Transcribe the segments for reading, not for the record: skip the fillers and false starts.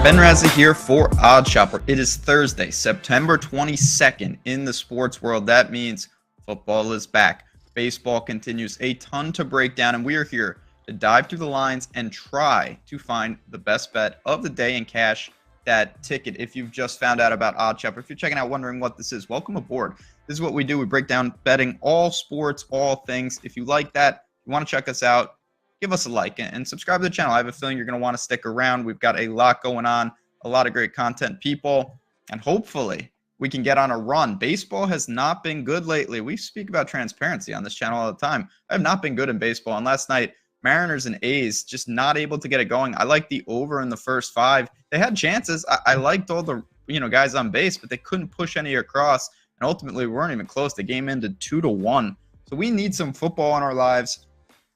Ben Razza here for Odd Shopper. It is Thursday, September 22nd in the sports world. That means football is back. Baseball continues. A ton to break down, and we are here to dive through the lines and try to find the best bet of the day and cash that ticket. If you've just found out about Odd Shopper, if you're checking out wondering what this is, welcome aboard. This is what we do. We break down betting, all sports, all things. If you like that, you want to check us out, give us a like and subscribe to the channel. I have a feeling you're going to want to stick around. We've got a lot going on, a lot of great content, people, and hopefully we can get on a run. Baseball has not been good lately. We speak about transparency on this channel all the time. I have not been good in baseball, and last night, Mariners and A's just not able to get it going. I like the over in the first 5. They had chances. I liked all the guys on base, but they couldn't push any across, and ultimately we weren't even close. The game ended 2-1. So we need some football in our lives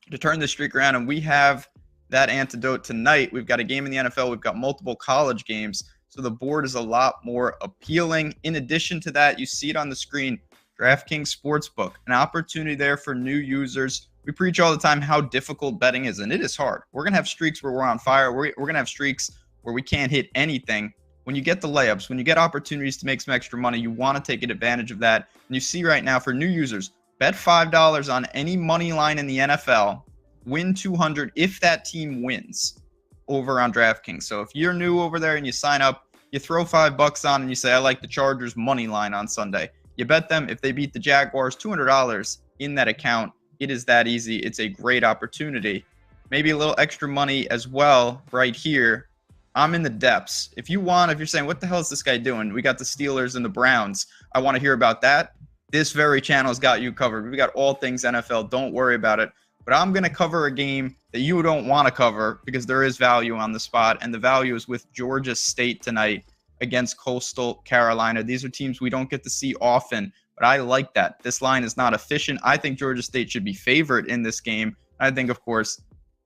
to turn the streak around, and we have that antidote tonight. We've got a game in the NFL. We've got multiple college games, so the board is a lot more appealing. In addition to that, you see it on the screen, DraftKings Sportsbook, an opportunity there for new users. We preach all the time how difficult betting is, and it is hard. We're going to have streaks where we're on fire. We're going to have streaks where we can't hit anything. When you get the layups, when you get opportunities to make some extra money, you want to take advantage of that. And you see right now for new users, bet $5 on any money line in the NFL, win $200 if that team wins over on DraftKings. So if you're new over there and you sign up, you throw $5 on and you say, I like the Chargers money line on Sunday. You bet them if they beat the Jaguars, $200 in that account. It is that easy. It's a great opportunity. Maybe a little extra money as well right here. I'm in the depths. If you're saying, what the hell is this guy doing? We got the Steelers and the Browns. I want to hear about that. This very channel's got you covered. We got all things NFL. Don't worry about it. But I'm going to cover a game that you don't want to cover because there is value on the spot, and the value is with Georgia State tonight against Coastal Carolina. These are teams we don't get to see often, but I like that. This line is not efficient. I think Georgia State should be favored in this game. I think, of course,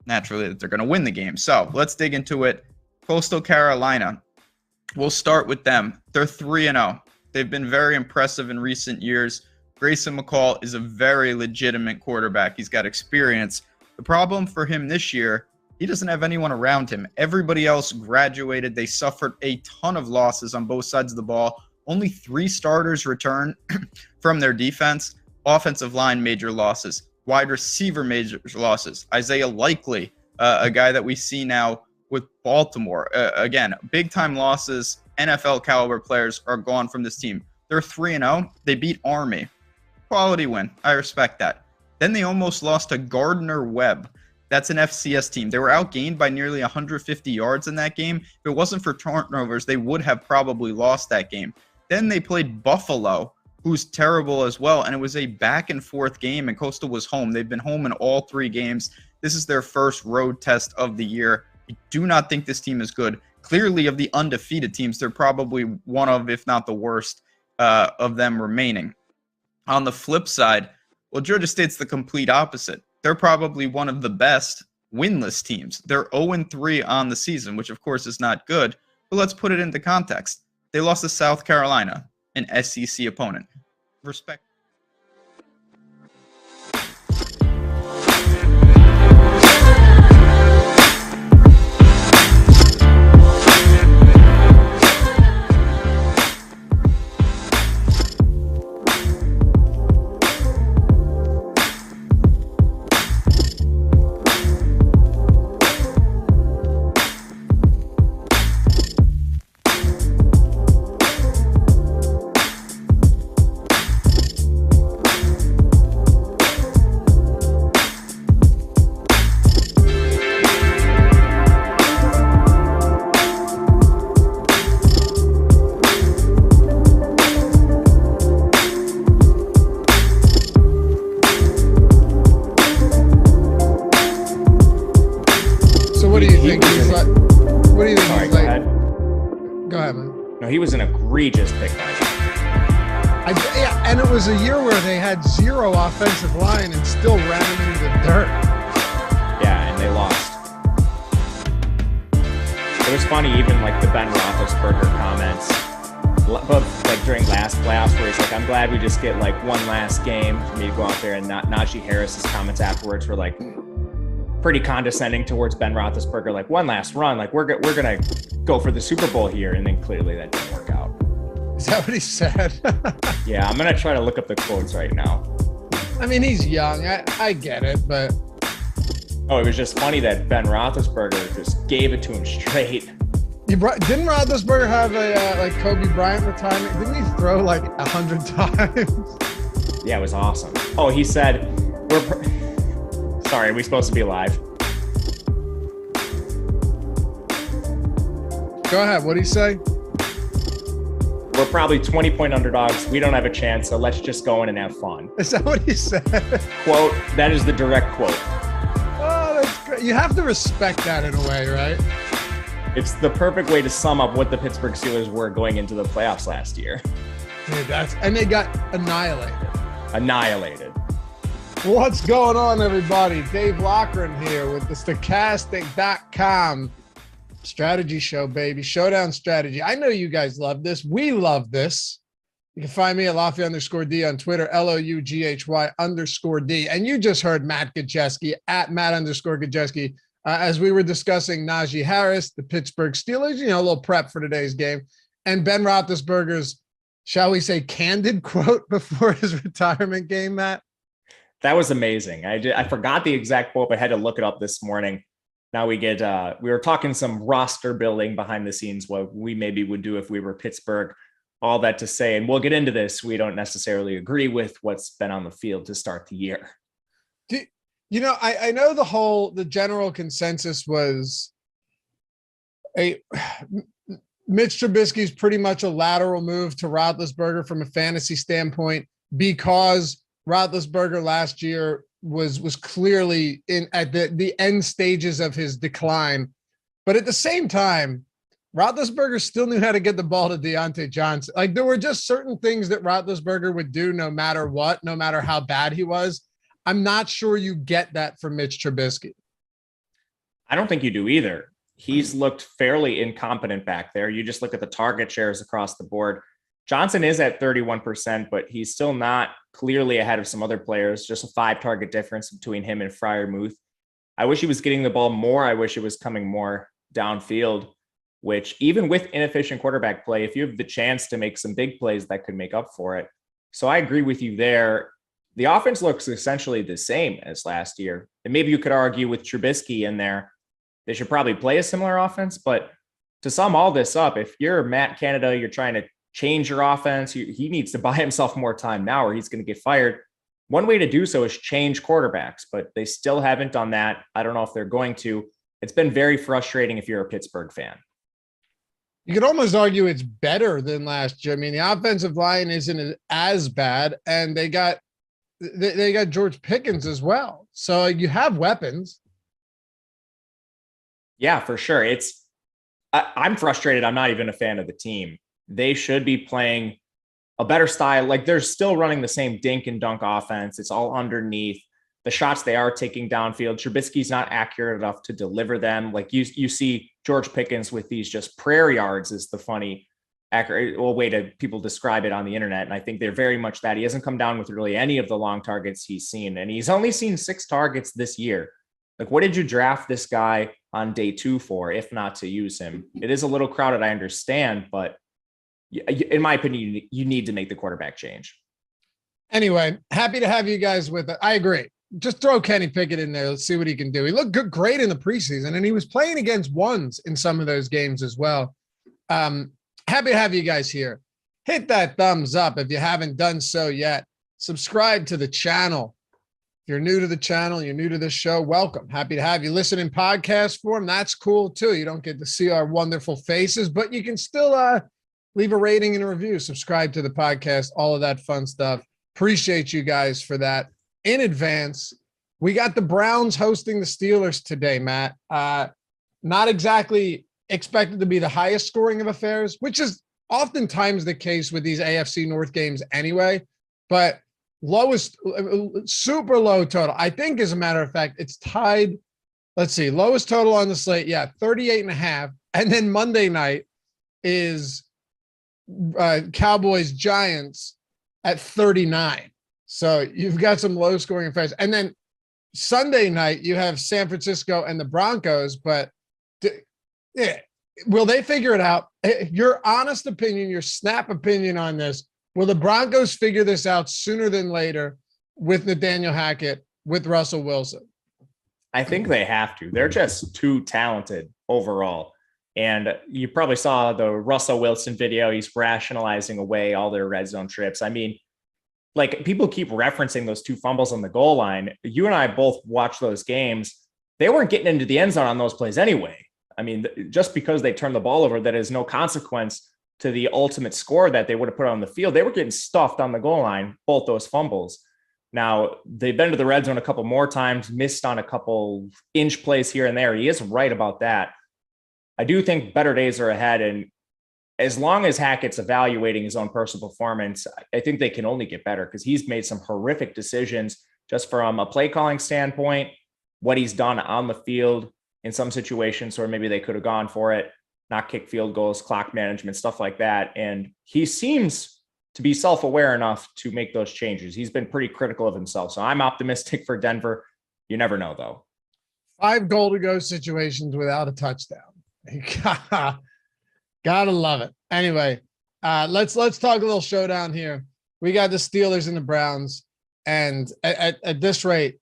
naturally, that they're going to win the game. So let's dig into it. Coastal Carolina. We'll start with them. They're 3-0. They've been very impressive in recent years. Grayson McCall is a very legitimate quarterback. He's got experience. The problem for him this year, he doesn't have anyone around him. Everybody else graduated. They suffered a ton of losses on both sides of the ball. Only 3 starters return from their defense. Offensive line, major losses. Wide receiver, major losses. Isaiah Likely, a guy that we see now with Baltimore. Again, big-time losses. NFL caliber players are gone from this team. They're 3-0. They beat Army. Quality win. I respect that. Then they almost lost to Gardner Webb. That's an FCS team. They were outgained by nearly 150 yards in that game. If it wasn't for turnovers, they would have probably lost that game. Then they played Buffalo, who's terrible as well, and it was a back-and-forth game, and Coastal was home. They've been home in all 3 games. This is their first road test of the year. I do not think this team is good. Clearly, of the undefeated teams, they're probably one of, if not the worst, of them remaining. On the flip side, well, Georgia State's the complete opposite. They're probably one of the best winless teams. They're 0-3 on the season, which, of course, is not good. But let's put it into context. They lost to South Carolina, an SEC opponent. Respect. He was an egregious pick, guys. Yeah, and it was a year where they had 0 offensive line and still ran him into the dirt. Yeah, and they lost. It was funny, even like the Ben Roethlisberger comments, both like during last playoffs, where he's like, "I'm glad we just get like one last game for me to go out there," and Najee Harris's comments afterwards were like, pretty condescending towards Ben Roethlisberger, like one last run, like we're gonna go for the Super Bowl here, and then clearly that didn't work out. Is that what he said? Yeah, I'm gonna try to look up the quotes right now. I mean, he's young. I get it, but it was just funny that Ben Roethlisberger just gave it to him straight. Didn't Roethlisberger have a like Kobe Bryant retirement? Didn't he throw like 100 times? Yeah, it was awesome. Oh, he said, sorry, are we supposed to be live? Go ahead. What did he say? We're probably 20-point underdogs. We don't have a chance, so let's just go in and have fun. Is that what he said? Quote, that is the direct quote. Oh, that's great. You have to respect that in a way, right? It's the perfect way to sum up what the Pittsburgh Steelers were going into the playoffs last year. Dude, and they got annihilated. What's going on, everybody? Dave Loughran here with the Stokastic.com strategy show, baby. Showdown strategy. I know you guys love this. We love this. You can find me at Loughran_D on Twitter, LOUGHY_D. And you just heard Matt Gajewski at Matt_Gajewski. As we were discussing Najee Harris, the Pittsburgh Steelers, a little prep for today's game, and Ben Roethlisberger's, shall we say, candid quote before his retirement game, Matt? That was amazing. I forgot the exact quote, but I had to look it up this morning. Now we were talking some roster building behind the scenes, what we maybe would do if we were Pittsburgh, all that to say, and we'll get into this. We don't necessarily agree with what's been on the field to start the year. I know the general consensus was Mitch Trubisky's pretty much a lateral move to Roethlisberger from a fantasy standpoint, because Roethlisberger last year was clearly at the end stages of his decline. But at the same time, Roethlisberger still knew how to get the ball to Deontay Johnson. Like, there were just certain things that Roethlisberger would do no matter what, no matter how bad he was. I'm not sure you get that from Mitch Trubisky. I don't think you do either. He's looked fairly incompetent back there. You just look at the target shares across the board. Johnson is at 31%, but he's still not clearly ahead of some other players, just a 5-target difference between him and Freiermuth. I wish he was getting the ball more. I wish it was coming more downfield, which even with inefficient quarterback play, if you have the chance to make some big plays, that could make up for it. So I agree with you there. The offense looks essentially the same as last year. And maybe you could argue with Trubisky in there, they should probably play a similar offense. But to sum all this up, if you're Matt Canada, you're trying to change your offense, he needs to buy himself more time now or he's going to get fired. One way to do so is change quarterbacks, but they still haven't done that. I don't know if they're going to. It's been very frustrating if you're a Pittsburgh fan. You could almost argue it's better than last year. I mean, the offensive line isn't as bad, and they got George Pickens as well. So you have weapons. Yeah, for sure. I'm frustrated. I'm not even a fan of the team. They should be playing a better style. Like, they're still running the same dink and dunk offense. It's all underneath. The shots they are taking downfield, Trubisky's not accurate enough to deliver them. Like, you see George Pickens with these just prayer yards is the funny accurate way to people describe it on the internet. And I think they're very much that. He hasn't come down with really any of the long targets he's seen. And he's only seen 6 targets this year. Like, what did you draft this guy on day 2 for, if not to use him? It is a little crowded, I understand, but in my opinion, you need to make the quarterback change. Anyway, happy to have you guys with it. I agree. Just throw Kenny Pickett in there. Let's see what he can do. He looked great in the preseason, and he was playing against ones in some of those games as well. Happy to have you guys here. Hit that thumbs up if you haven't done so yet. Subscribe to the channel. If you're new to the channel, you're new to this show, welcome. Happy to have you listen in podcast form. That's cool too. You don't get to see our wonderful faces, but you can still leave a rating and a review, subscribe to the podcast, all of that fun stuff. Appreciate you guys for that. In advance, we got the Browns hosting the Steelers today, Matt. Not exactly expected to be the highest scoring of affairs, which is oftentimes the case with these AFC North games anyway, but super low total. I think, as a matter of fact, it's tied. Let's see, lowest total on the slate. Yeah, 38.5. And then Monday night is Cowboys Giants at 39. So you've got some low scoring affairs. And then Sunday night, you have San Francisco and the Broncos, but will they figure it out? Your honest opinion, your snap opinion on this, will the Broncos figure this out sooner than later with Nathaniel Hackett, with Russell Wilson? I think they have to. They're just too talented overall. And you probably saw the Russell Wilson video. He's rationalizing away all their red zone trips. I mean, like, people keep referencing those 2 fumbles on the goal line. You and I both watched those games. They weren't getting into the end zone on those plays anyway. I mean, just because they turned the ball over, that is no consequence to the ultimate score that they would have put on the field. They were getting stuffed on the goal line, both those fumbles. Now, they've been to the red zone a couple more times, missed on a couple inch plays here and there. He is right about that. I do think better days are ahead. And as long as Hackett's evaluating his own personal performance, I think they can only get better, because he's made some horrific decisions just from a play calling standpoint, what he's done on the field in some situations where maybe they could have gone for it, not kick field goals, clock management, stuff like that. And he seems to be self-aware enough to make those changes. He's been pretty critical of himself. So I'm optimistic for Denver. You never know, though. 5 goal-to-go situations without a touchdown. Gotta love it. Anyway, let's talk a little showdown here. We got the Steelers and the Browns, and at this rate,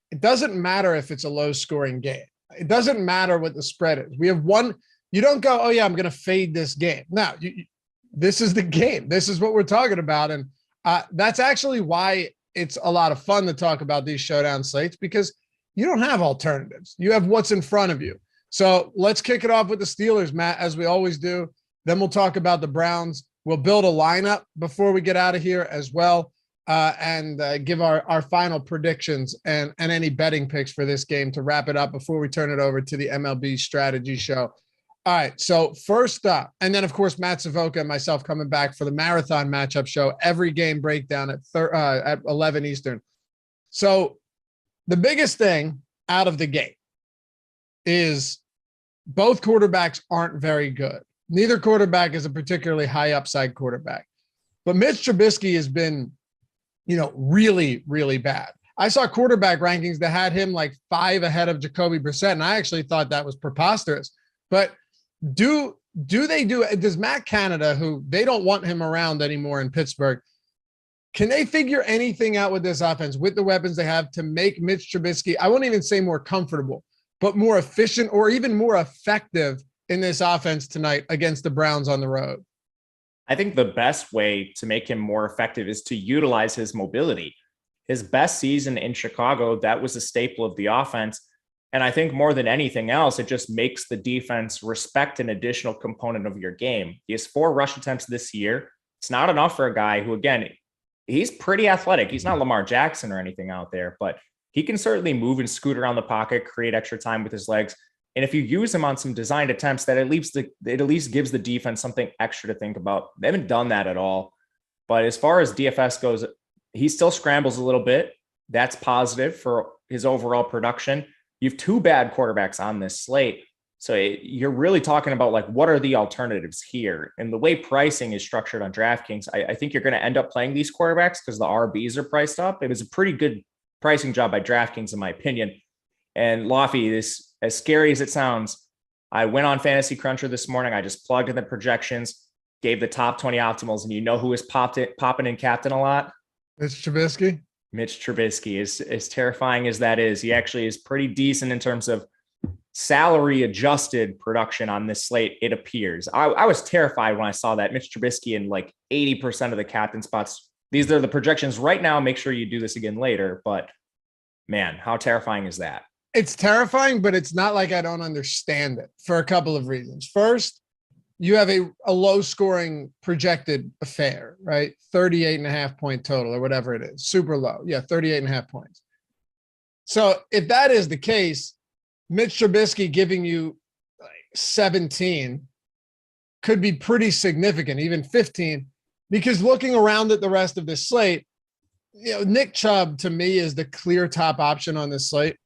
it doesn't matter if it's a low-scoring game. It doesn't matter what the spread is. We have one. You don't go, oh yeah, I'm going to fade this game. No, this is the game. This is what we're talking about, and that's actually why it's a lot of fun to talk about these showdown slates, because you don't have alternatives. You have what's in front of you. So let's kick it off with the Steelers, Matt, as we always do. Then we'll talk about the Browns. We'll build a lineup before we get out of here as well, and give our final predictions and any betting picks for this game to wrap it up before we turn it over to the MLB strategy show. All right, so first up, and then, of course, Matt Savoca and myself coming back for the marathon matchup show, every game breakdown at 11 Eastern. So the biggest thing out of the gate is both quarterbacks aren't very good. Neither quarterback is a particularly high upside quarterback. But Mitch Trubisky has been, really, really bad. I saw quarterback rankings that had him like 5 ahead of Jacoby Brissett, and I actually thought that was preposterous. But does Matt Canada, who they don't want him around anymore in Pittsburgh, can they figure anything out with this offense, with the weapons they have, to make Mitch Trubisky, I won't even say more comfortable, but more efficient or even more effective in this offense tonight against the Browns on the road? I think the best way to make him more effective is to utilize his mobility. His best season in Chicago, that was a staple of the offense. And I think more than anything else, it just makes the defense respect an additional component of your game. He has 4 rush attempts this year. It's not enough for a guy who, again, he's pretty athletic. He's not Lamar Jackson or anything out there, but he can certainly move and scoot around the pocket, create extra time with his legs. And if you use him on some designed attempts, that it at least gives the defense something extra to think about. They haven't done that at all. But as far as DFS goes, he still scrambles a little bit. That's positive for his overall production. You have 2 bad quarterbacks on this slate. So you're really talking about, like, what are the alternatives here? And the way pricing is structured on DraftKings, I think you're going to end up playing these quarterbacks because the RBs are priced up. It was a pretty good pricing job by DraftKings, in my opinion. And Laffy, this, as scary as it sounds, I went on Fantasy Cruncher this morning. I just plugged in the projections, gave the top 20 optimals, and you know who is popping in captain a lot? It's Trubisky. Mitch Trubisky. As terrifying as that is, he actually is pretty decent in terms of salary adjusted production on this slate, it appears. I was terrified when I saw that Mitch Trubisky in like 80% of the captain spots. These are the projections right now. Make sure you do this again later. But man, how terrifying is that? It's terrifying, but it's not like I don't understand it for a couple of reasons. First, you have a low scoring projected affair, right? 38.5 point total or whatever it is. Super low. Yeah, 38.5 points. So if that is the case, Mitch Trubisky giving you 17 could be pretty significant, even 15, because looking around at the rest of this slate, Nick Chubb to me is the clear top option on this slate.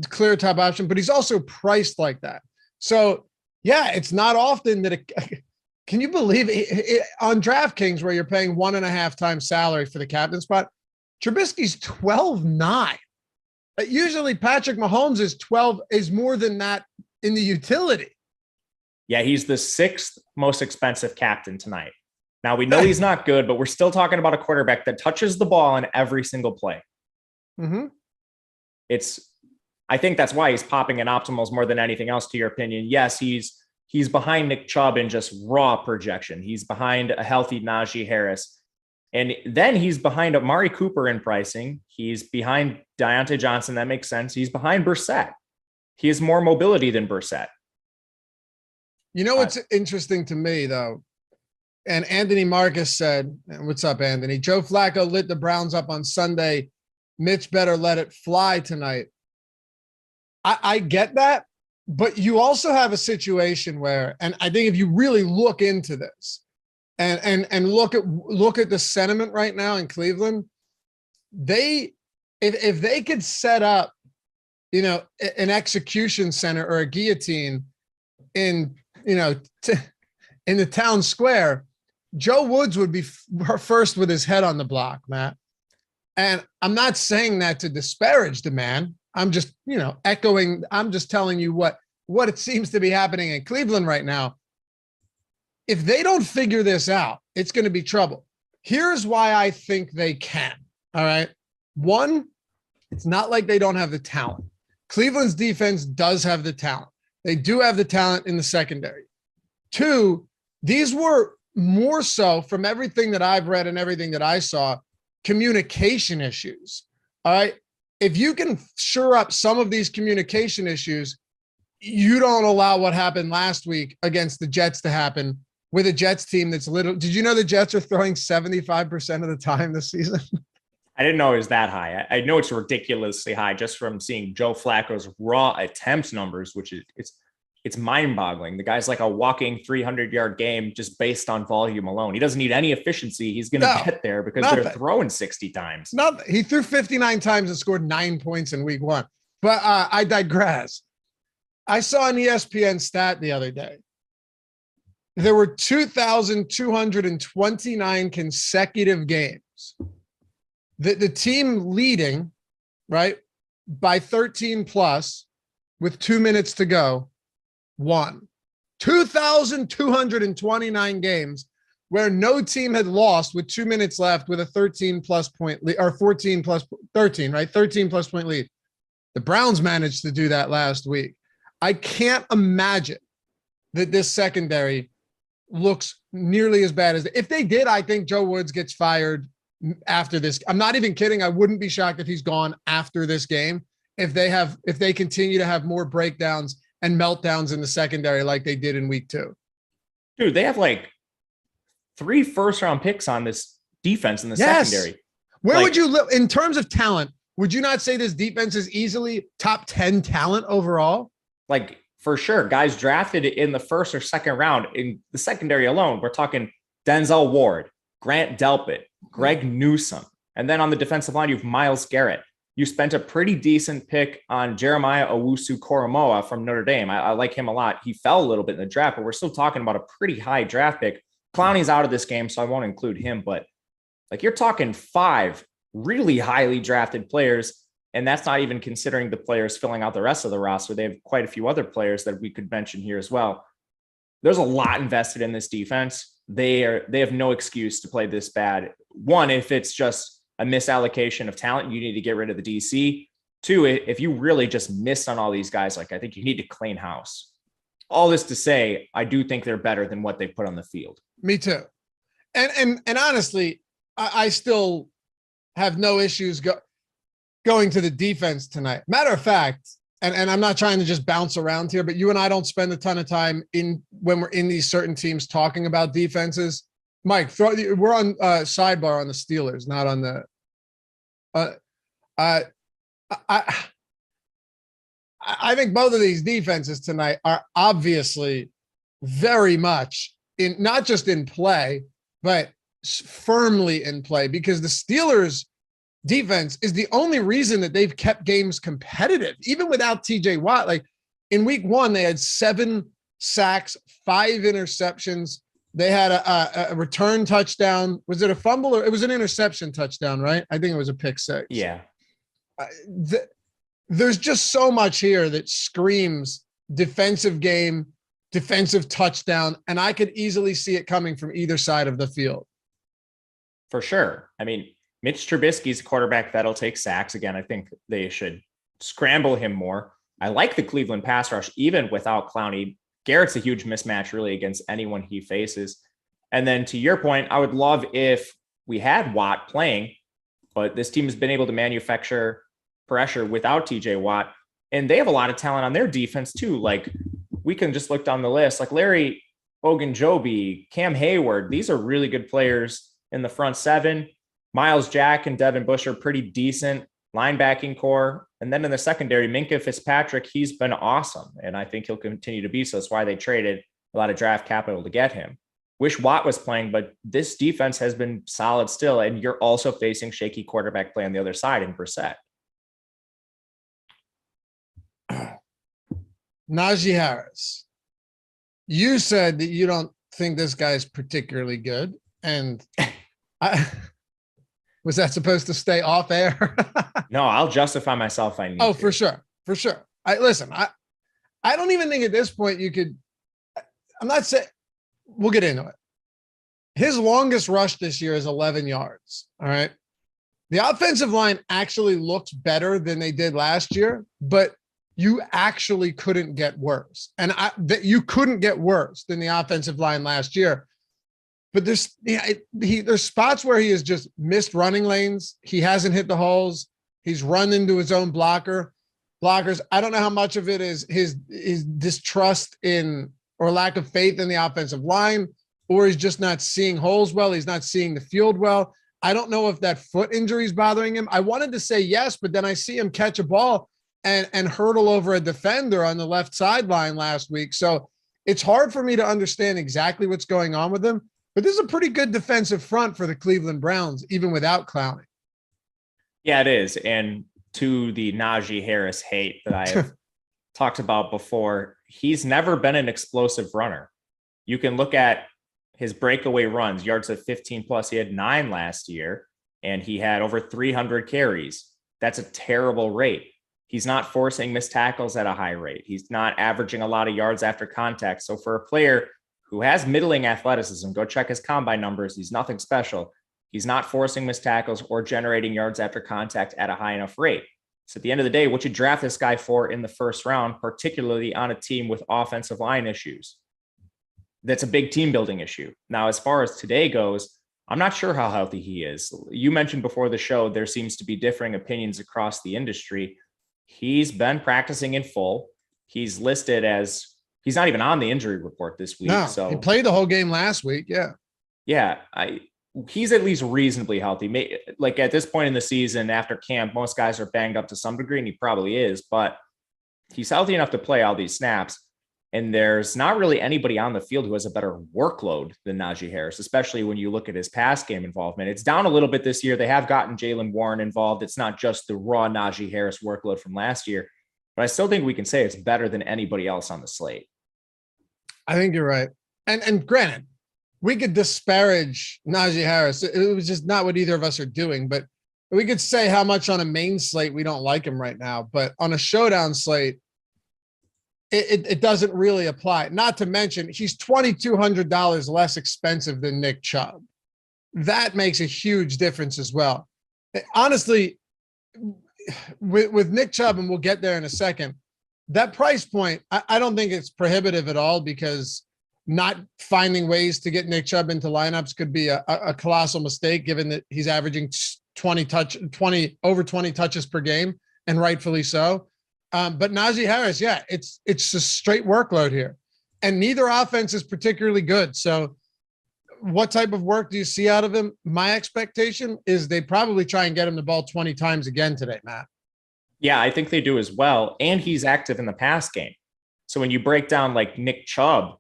Clear top option, but he's also priced like that. So yeah, it's not often that can you believe it, on DraftKings where you're paying 1.5 times salary for the captain spot, Trubisky's 12.9. Usually Patrick Mahomes is more than that in the utility. Yeah, he's the 6th most expensive captain tonight. Now, we know he's not good, but we're still talking about a quarterback that touches the ball in every single play. Mm-hmm. I think that's why he's popping in optimals more than anything else, to your opinion. Yes, he's behind Nick Chubb in just raw projection. He's behind a healthy Najee Harris. And then he's behind Amari Cooper in pricing. He's behind Deontay Johnson. That makes sense. He's behind Brissett. He has more mobility than Brissett. You know what's interesting to me, though? And Anthony Marcus said, and what's up, Anthony? Joe Flacco lit the Browns up on Sunday. Mitch better let it fly tonight. I get that, but you also have a situation where, and I think if you really look into this and look at the sentiment right now in Cleveland, if they could set up, an execution center or a guillotine in the town square, Joe Woods would be first with his head on the block, Matt. And I'm not saying that to disparage the man. I'm just, echoing. I'm just telling you what it seems to be happening in Cleveland right now. If they don't figure this out, it's going to be trouble. Here's why I think they can. All right. One, it's not like they don't have the talent. Cleveland's defense does have the talent. They do have the talent in the secondary. Two, these were more so, from everything that I've read and everything that I saw, communication issues. All right. If you can shore up some of these communication issues, you don't allow what happened last week against the Jets to happen with a Jets team that's little. Did you know the Jets are throwing 75% of the time this season? I didn't know it was that high. I know it's ridiculously high just from seeing Joe Flacco's raw attempt numbers, which is it's mind-boggling. The guy's like a walking 300-yard game just based on volume alone. He doesn't need any efficiency. He's going to get there because they're throwing 60 times. He threw 59 times and scored 9 points in week 1. But I digress. I saw an ESPN stat the other day. There were 2,229 consecutive games. The team leading, right, by 13 plus with 2 minutes to go, won. 2,229 games where no team had lost with 2 minutes left with a 13 plus point lead, or 14 plus 13, right? 13 plus point lead. The Browns managed to do that last week. I can't imagine that this secondary looks nearly as bad as if they did. I think Joe Woods gets fired after this. I'm not even kidding. I wouldn't be shocked if he's gone after this game. If they continue to have more breakdowns and meltdowns in the secondary like they did in week 2. Dude, they have like 3 first-round picks on this defense in the secondary. Where would you look in terms of talent? Would you not say this defense is easily top 10 talent overall? Like, for sure, guys drafted in the first or second round in the secondary alone. We're talking Denzel Ward, Grant Delpit, Greg Newsome. And then on the defensive line, you have Myles Garrett. You spent a pretty decent pick on Jeremiah Owusu-Koramoah from Notre Dame. I like him a lot. He fell a little bit in the draft, but we're still talking about a pretty high draft pick. Clowney's out of this game, so I won't include him. But like, you're talking 5 really highly drafted players, and that's not even considering the players filling out the rest of the roster. They have quite a few other players that we could mention here as well. There's a lot invested in this defense. They have no excuse to play this bad. One, if it's just a misallocation of talent, you need to get rid of the DC. 2, if you really just missed on all these guys, like, I think you need to clean house. All this to say, I do think they're better than what they put on the field. Me too. And honestly, I still have no issues going to the defense tonight. Matter of fact, and I'm not trying to just bounce around here, but you and I don't spend a ton of time when we're in these certain teams talking about defenses. Mike, we're on sidebar on the Steelers, not on the. I think both of these defenses tonight are obviously very much not just in play, but firmly in play, because the Steelers defense is the only reason that they've kept games competitive, even without TJ Watt. Like, in week 1, they had 7 sacks, 5 interceptions. They had a return touchdown. Was it a fumble or it was an interception touchdown, right? I think it was a pick 6. Yeah. there's just so much here that screams defensive game, defensive touchdown, and I could easily see it coming from either side of the field. For sure. I mean, Mitch Trubisky's a quarterback that'll take sacks. Again, I think they should scramble him more. I like the Cleveland pass rush, even without Clowney. Garrett's a huge mismatch really against anyone he faces. And then to your point, I would love if we had Watt playing, but this team has been able to manufacture pressure without TJ Watt. And they have a lot of talent on their defense too. Like we can just look down the list, like Larry Ogunjobi, Cam Hayward. These are really good players in the front seven. Miles Jack and Devin Bush are pretty decent linebacking core. And then in the secondary, Minkah Fitzpatrick, he's been awesome. And I think he'll continue to be. So that's why they traded a lot of draft capital to get him. Wish Watt was playing, but this defense has been solid still. And you're also facing shaky quarterback play on the other side in Brissett. Najee Harris. You said that you don't think this guy's particularly good. And was that supposed to stay off air? No, I'll justify myself if I need to. For sure. For sure. I don't even think at this point you could, I'm not saying, we'll get into it. His longest rush this year is 11 yards. All right. The offensive line actually looks better than they did last year, but you actually couldn't get worse. And you couldn't get worse than the offensive line last year. But there's spots where he has just missed running lanes. He hasn't hit the holes. He's run into his own blockers. I don't know how much of it is his distrust in or lack of faith in the offensive line, or he's just not seeing holes well. He's not seeing the field well. I don't know if that foot injury is bothering him. I wanted to say yes, but then I see him catch a ball and hurdle over a defender on the left sideline last week. So it's hard for me to understand exactly what's going on with him. But this is a pretty good defensive front for the Cleveland Browns, even without Clowney. Yeah, it is. And to the Najee Harris hate that I have talked about before, he's never been an explosive runner. You can look at his breakaway runs, yards of 15 plus. He had 9 last year, and he had over 300 carries. That's a terrible rate. He's not forcing missed tackles at a high rate. He's not averaging a lot of yards after contact. So for a player who has middling athleticism, go check his combine numbers. He's nothing special. He's not forcing missed tackles or generating yards after contact at a high enough rate. So at the end of the day, what you draft this guy for in the first round, particularly on a team with offensive line issues, that's a big team building issue. Now, as far as today goes, I'm not sure how healthy he is. You mentioned before the show, there seems to be differing opinions across the industry. He's been practicing in full. He's listed as, he's not even on the injury report this week. No, so he played the whole game last week. Yeah. Yeah. He's at least reasonably healthy. Like at this point in the season, after camp, most guys are banged up to some degree, and he probably is, but he's healthy enough to play all these snaps. And there's not really anybody on the field who has a better workload than Najee Harris, especially when you look at his pass game involvement. It's down a little bit this year. They have gotten Jaylen Warren involved. It's not just the raw Najee Harris workload from last year, but I still think we can say it's better than anybody else on the slate. I think you're right. And granted, we could disparage Najee Harris. It was just not what either of us are doing, but we could say how much on a main slate we don't like him right now, but on a showdown slate, it doesn't really apply. Not to mention he's $2,200 less expensive than Nick Chubb. That makes a huge difference as well. Honestly, with Nick Chubb, and we'll get there in a second, that price point, I don't think it's prohibitive at all, because not finding ways to get Nick Chubb into lineups could be a colossal mistake, given that he's averaging over 20 touches per game, and rightfully so. But Najee Harris, yeah, it's a straight workload here, and neither offense is particularly good. So what type of work do you see out of him? My expectation is they probably try and get him the ball 20 times again today, Matt. Yeah, I think they do as well. And he's active in the pass game. So when you break down like Nick Chubb,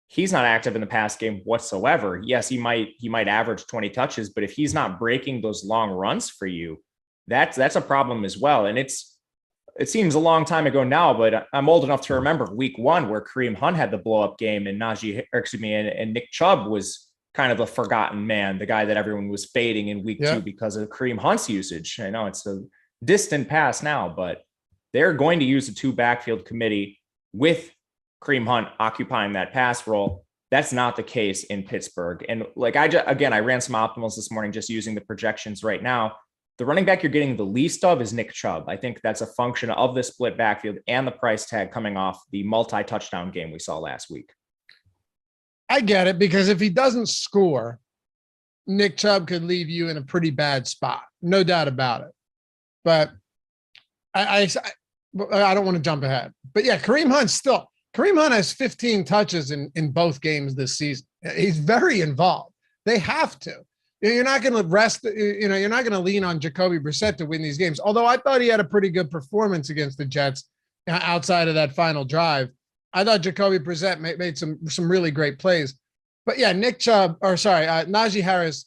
he's not active in the pass game whatsoever. Yes, he might average 20 touches, but if he's not breaking those long runs for you, that's a problem as well. And it seems a long time ago now, but I'm old enough to remember week 1 where Kareem Hunt had the blow up game, and and Nick Chubb was kind of a forgotten man, the guy that everyone was fading in week 2 because of Kareem Hunt's usage. I know it's a distant past now, but they're going to use a 2 backfield committee with Kareem Hunt occupying that pass role. That's not the case in Pittsburgh. And like I ran some optimals this morning just using the projections right now. The running back you're getting the least of is Nick Chubb. I think that's a function of the split backfield and the price tag coming off the multi-touchdown game we saw last week. I get it, because if he doesn't score, Nick Chubb could leave you in a pretty bad spot. No doubt about it. But I don't want to jump ahead. But yeah, Kareem Hunt has 15 touches in both games this season. He's very involved. They have to. You're not going to rest. You're not going to lean on Jacoby Brissett to win these games. Although I thought he had a pretty good performance against the Jets outside of that final drive. I thought Jacoby Brissett made some really great plays. But yeah, Najee Harris,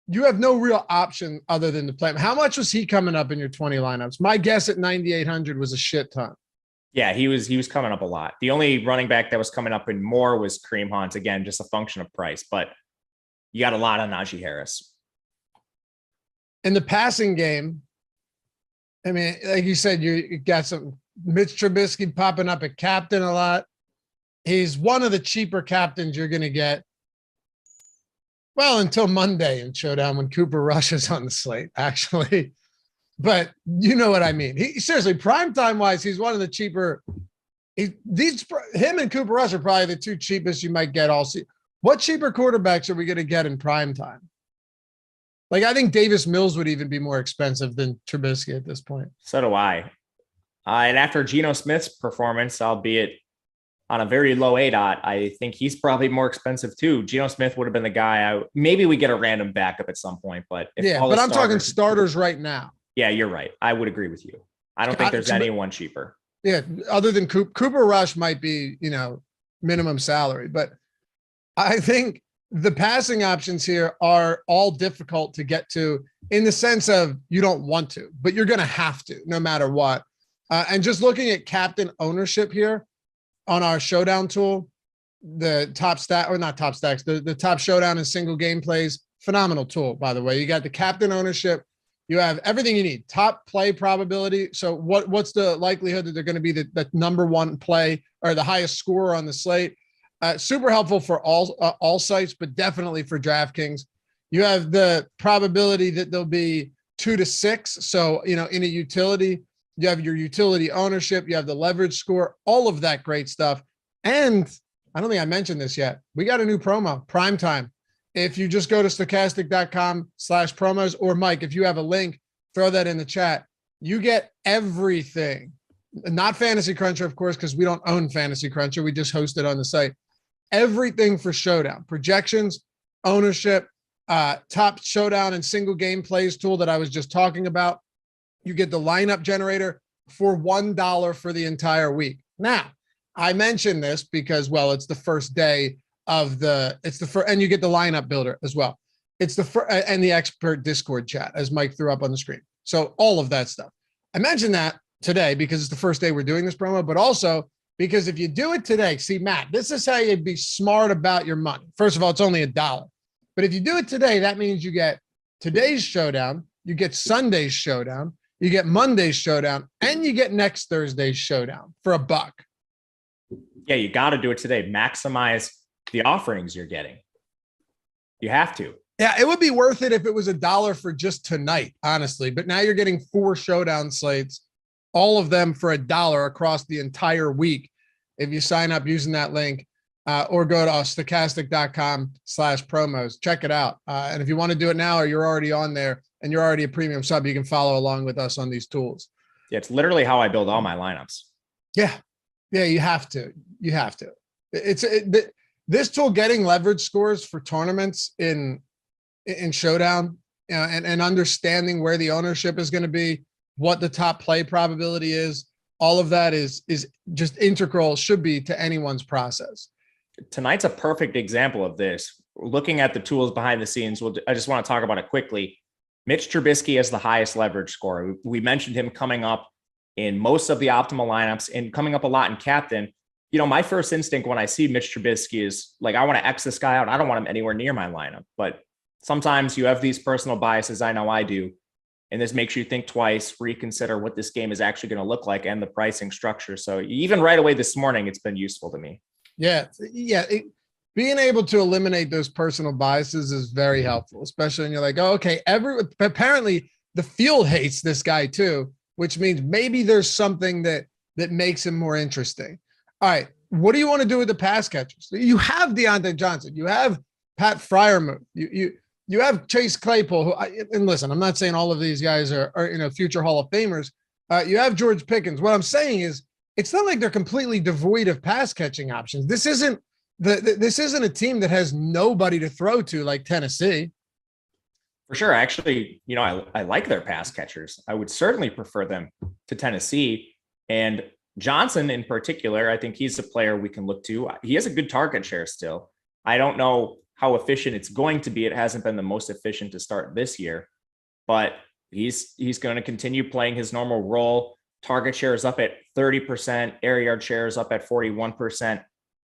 you have no real option other than to play him. How much was he coming up in your 20 lineups? My guess at 9,800 was a shit ton. Yeah, he was coming up a lot. The only running back that was coming up in more was Kareem Hunt. Again, just a function of price, but you got a lot on Najee Harris. In the passing game, I mean, like you said, you got some Mitch Trubisky popping up at captain a lot. He's one of the cheaper captains you're going to get. Well, until Monday in Showdown when Cooper Rush is on the slate, actually. But you know what I mean. He seriously, primetime wise, he's one of the cheaper. Him and Cooper Rush are probably the 2 cheapest you might get all season. What cheaper quarterbacks are we going to get in primetime? Like, I think Davis Mills would even be more expensive than Trubisky at this point. So do I. And after Geno Smith's performance, albeit on a very low ADOT, I think he's probably more expensive too. Geno Smith would have been the guy. Maybe we get a random backup at some point, but I'm talking starters right now. Yeah, you're right. I would agree with you. I don't think there's anyone cheaper. Yeah, other than Cooper Rush might be, minimum salary, but I think the passing options here are all difficult to get to in the sense of you don't want to, but you're going to have to no matter what. And just looking at captain ownership here on our Showdown tool, the top Showdown in single game plays, phenomenal tool, by the way. You got the captain ownership. You have everything you need. Top play probability. So what's the likelihood that they're going to be the number one play or the highest scorer on the slate? Super helpful for all sites, but definitely for DraftKings. You have the probability that they'll be 2 to 6. So, in a utility, you have your utility ownership, you have the leverage score, all of that great stuff. And I don't think I mentioned this yet. We got a new promo, Primetime. If you just go to stokastic.com/promos, or Mike, if you have a link, throw that in the chat. You get everything. Not Fantasy Cruncher, of course, because we don't own Fantasy Cruncher. We just host it on the site. Everything for Showdown. Projections, ownership, top Showdown and single game plays tool that I was just talking about. You get the lineup generator for $1 for the entire week. Now, I mentioned this because, well, it's the first day of and you get the lineup builder as well. It's and the expert Discord chat, as Mike threw up on the screen. So all of that stuff. I mentioned that today because it's the first day we're doing this promo, but also because if you do it today, see, Matt, this is how you'd be smart about your money. First of all, it's only $1. But if you do it today, that means you get today's Showdown, you get Sunday's Showdown, you get Monday's Showdown, and you get next Thursday's Showdown for $1. Yeah, you got to do it today. Maximize the offerings you're getting. You have to. Yeah, it would be worth it if it was $1 for just tonight, honestly. But now you're getting 4 Showdown slates, all of them for $1 across the entire week. If you sign up using that link or go to stokastic.com/promos, check it out. And if you want to do it now, or you're already on there and you're already a premium sub, you can follow along with us on these tools. Yeah, it's literally how I build all my lineups. Yeah. Yeah, you have to. You have to. This tool getting leverage scores for tournaments in Showdown, and understanding where the ownership is going to be, what the top play probability is, all of that is just integral, should be, to anyone's process. Tonight's a perfect example of this. Looking at the tools behind the scenes, I just want to talk about it quickly. Mitch Trubisky has the highest leverage score. We mentioned him coming up in most of the optimal lineups and coming up a lot in captain. My first instinct when I see Mitch Trubisky is like, I want to X this guy out. I don't want him anywhere near my lineup. But sometimes you have these personal biases. I know I do. And this makes you think twice, reconsider what this game is actually going to look like and the pricing structure. So even right away this morning, it's been useful to me. Yeah. Being able to eliminate those personal biases is very helpful, especially when you're like, oh, okay, apparently the field hates this guy too, which means maybe there's something that makes him more interesting. All right. What do you want to do with the pass catchers? You have Deontay Johnson. You have Pat Freiermuth. You have Chase Claypool, who, and listen, I'm not saying all of these guys are future Hall of Famers. You have George Pickens. What I'm saying is, it's not like they're completely devoid of pass catching options. This isn't a team that has nobody to throw to like Tennessee. For sure. Actually, I like their pass catchers. I would certainly prefer them to Tennessee. And Johnson in particular, I think he's a player we can look to. He has a good target share still. I don't know how efficient it's going to be. It hasn't been the most efficient to start this year, but he's going to continue playing his normal role. Target share is up at 30%. Air yard share is up at 41%.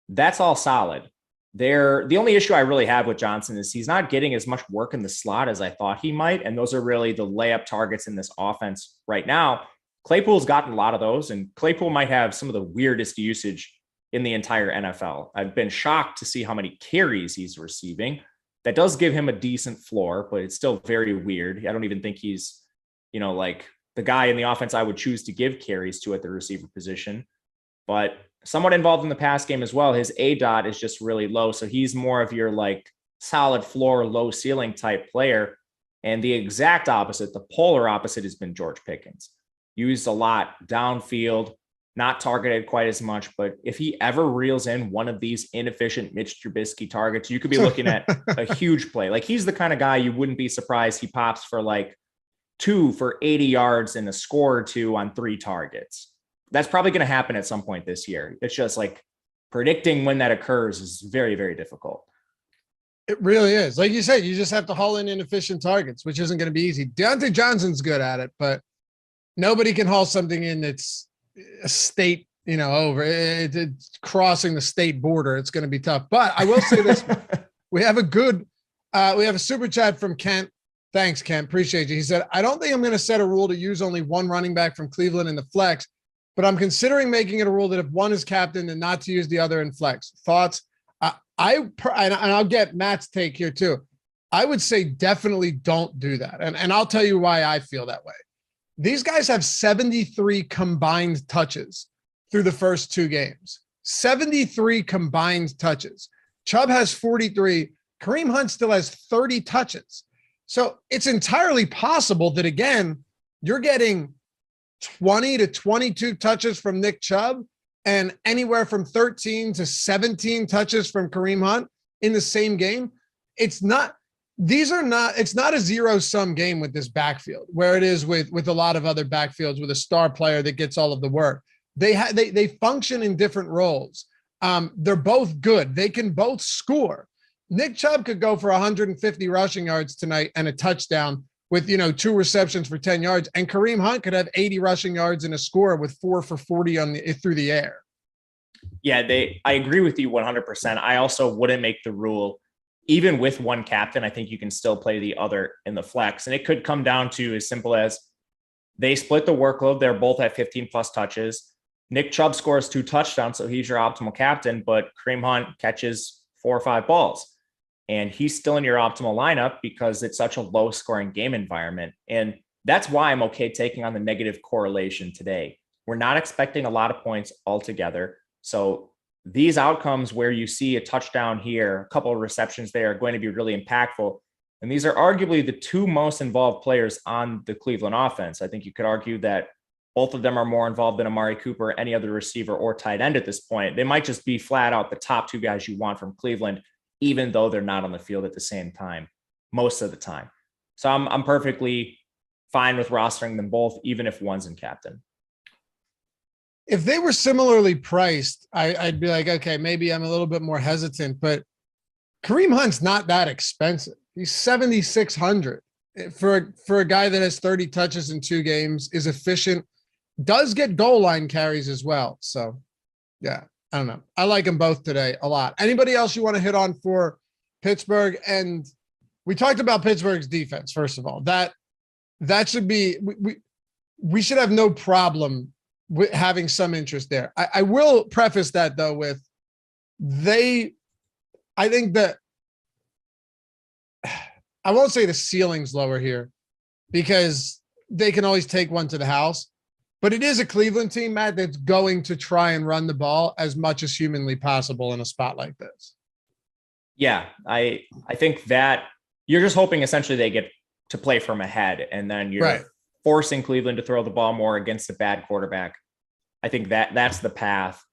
That's all solid. The only issue I really have with Johnson is he's not getting as much work in the slot as I thought he might. And those are really the layup targets in this offense right now. Claypool's gotten a lot of those, and Claypool might have some of the weirdest usage in the entire NFL. I've been shocked to see how many carries he's receiving. That does give him a decent floor, but it's still very weird. I don't even think he's, like the guy in the offense I would choose to give carries to at the receiver position, but somewhat involved in the pass game as well. His ADOT is just really low. So he's more of your like solid floor, low ceiling type player. And the exact opposite, the polar opposite, has been George Pickens. Used a lot downfield, not targeted quite as much, but if he ever reels in one of these inefficient Mitch Trubisky targets, you could be looking at a huge play. Like, he's the kind of guy you wouldn't be surprised he pops for like 2 for 80 yards and a score or 2 on 3 targets. That's probably going to happen at some point this year. It's just like predicting when that occurs is very, very difficult. It really is. Like you said, you just have to haul in inefficient targets, which isn't going to be easy. Deontay Johnson's good at it, but nobody can haul something in that's a state, over. It's crossing the state border. It's going to be tough. But I will say this: we have a super chat from Kent. Thanks, Kent. Appreciate you. He said, "I don't think I'm going to set a rule to use only one running back from Cleveland in the flex, but I'm considering making it a rule that if one is captain, then not to use the other in flex." Thoughts? And I'll get Matt's take here too. I would say definitely don't do that, and I'll tell you why I feel that way. These guys have 73 combined touches through the first 2 games. 73 combined touches. Chubb has 43. Kareem Hunt still has 30 touches. So it's entirely possible that, again, you're getting 20 to 22 touches from Nick Chubb and anywhere from 13 to 17 touches from Kareem Hunt in the same game. It's not a zero-sum game with this backfield, where it is with a lot of other backfields with a star player that gets all of the work. They function in different roles. They're both good. They can both score. Nick Chubb could go for 150 rushing yards tonight and a touchdown with 2 receptions for 10 yards, and Kareem Hunt could have 80 rushing yards and a score with 4 for 40 through the air. Yeah, I agree with you 100%. I also wouldn't make the rule. Even with one captain, I think you can still play the other in the flex. And it could come down to as simple as they split the workload. They're both at 15 plus touches. Nick Chubb scores 2 touchdowns, so he's your optimal captain, but Kareem Hunt catches 4 or 5 balls. And he's still in your optimal lineup because it's such a low scoring game environment. And that's why I'm okay taking on the negative correlation today. We're not expecting a lot of points altogether. So these outcomes where you see a touchdown here, a couple of receptions there, are going to be really impactful. And these are arguably the 2 most involved players on the Cleveland offense. I think you could argue that both of them are more involved than Amari Cooper, any other receiver or tight end at this point. They might just be flat out the top 2 guys you want from Cleveland, even though they're not on the field at the same time, most of the time. So I'm perfectly fine with rostering them both, even if one's in captain. If they were similarly priced, I'd be like, okay, maybe I'm a little bit more hesitant, but Kareem Hunt's not that expensive. He's $7,600 for a guy that has 30 touches in 2 games, is efficient, does get goal line carries as well. So yeah, I don't know. I like them both today a lot. Anybody else you want to hit on for Pittsburgh? And we talked about Pittsburgh's defense. First of all, that that should be, we should have no problem with having some interest there. I will preface that though with I think that I won't say the ceiling's lower here because they can always take one to the house, but it is a Cleveland team, Matt, that's going to try and run the ball as much as humanly possible in a spot like this. Yeah, I think that you're just hoping essentially they get to play from ahead, and then you're forcing Cleveland to throw the ball more against a bad quarterback. I think that's the path,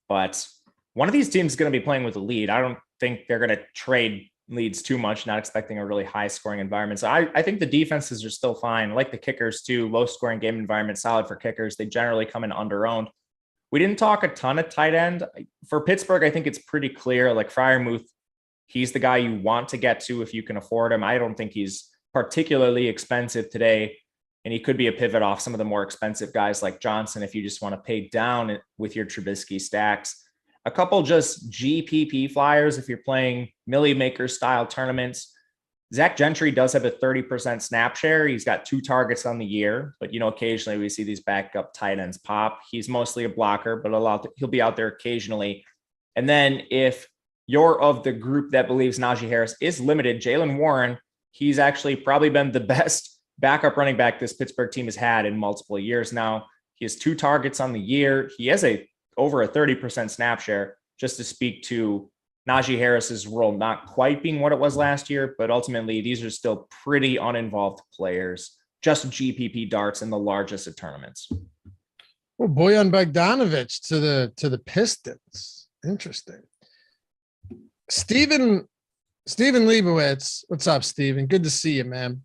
but one of these teams is going to be playing with a lead. I don't think they're going to trade leads too much, not expecting a really high scoring environment. So I think the defenses are still fine. I like the kickers too. Low scoring game environment, solid for kickers. They generally come in under-owned. We didn't talk a ton of tight end. For Pittsburgh, I think it's pretty clear. Like Freiermuth, he's the guy you want to get to if you can afford him. I don't think he's particularly expensive today, and he could be a pivot off some of the more expensive guys like Johnson if you just want to pay down with your Trubisky stacks. A couple just GPP flyers if you're playing Millie Maker style tournaments. Zach Gentry does have a 30% snap share. He's got 2 targets on the year, but occasionally we see these backup tight ends pop. He's mostly a blocker, but he'll be out there occasionally. And then if you're of the group that believes Najee Harris is limited, Jaylen Warren, he's actually probably been the best backup running back this Pittsburgh team has had in multiple years now. He has 2 targets on the year. He has over a 30% snap share, just to speak to Najee Harris's role not quite being what it was last year, but ultimately these are still pretty uninvolved players, just GPP darts in the largest of tournaments. Well, Bojan Bogdanovic to the Pistons. Interesting. Steven Leibowitz. What's up, Steven? Good to see you, man.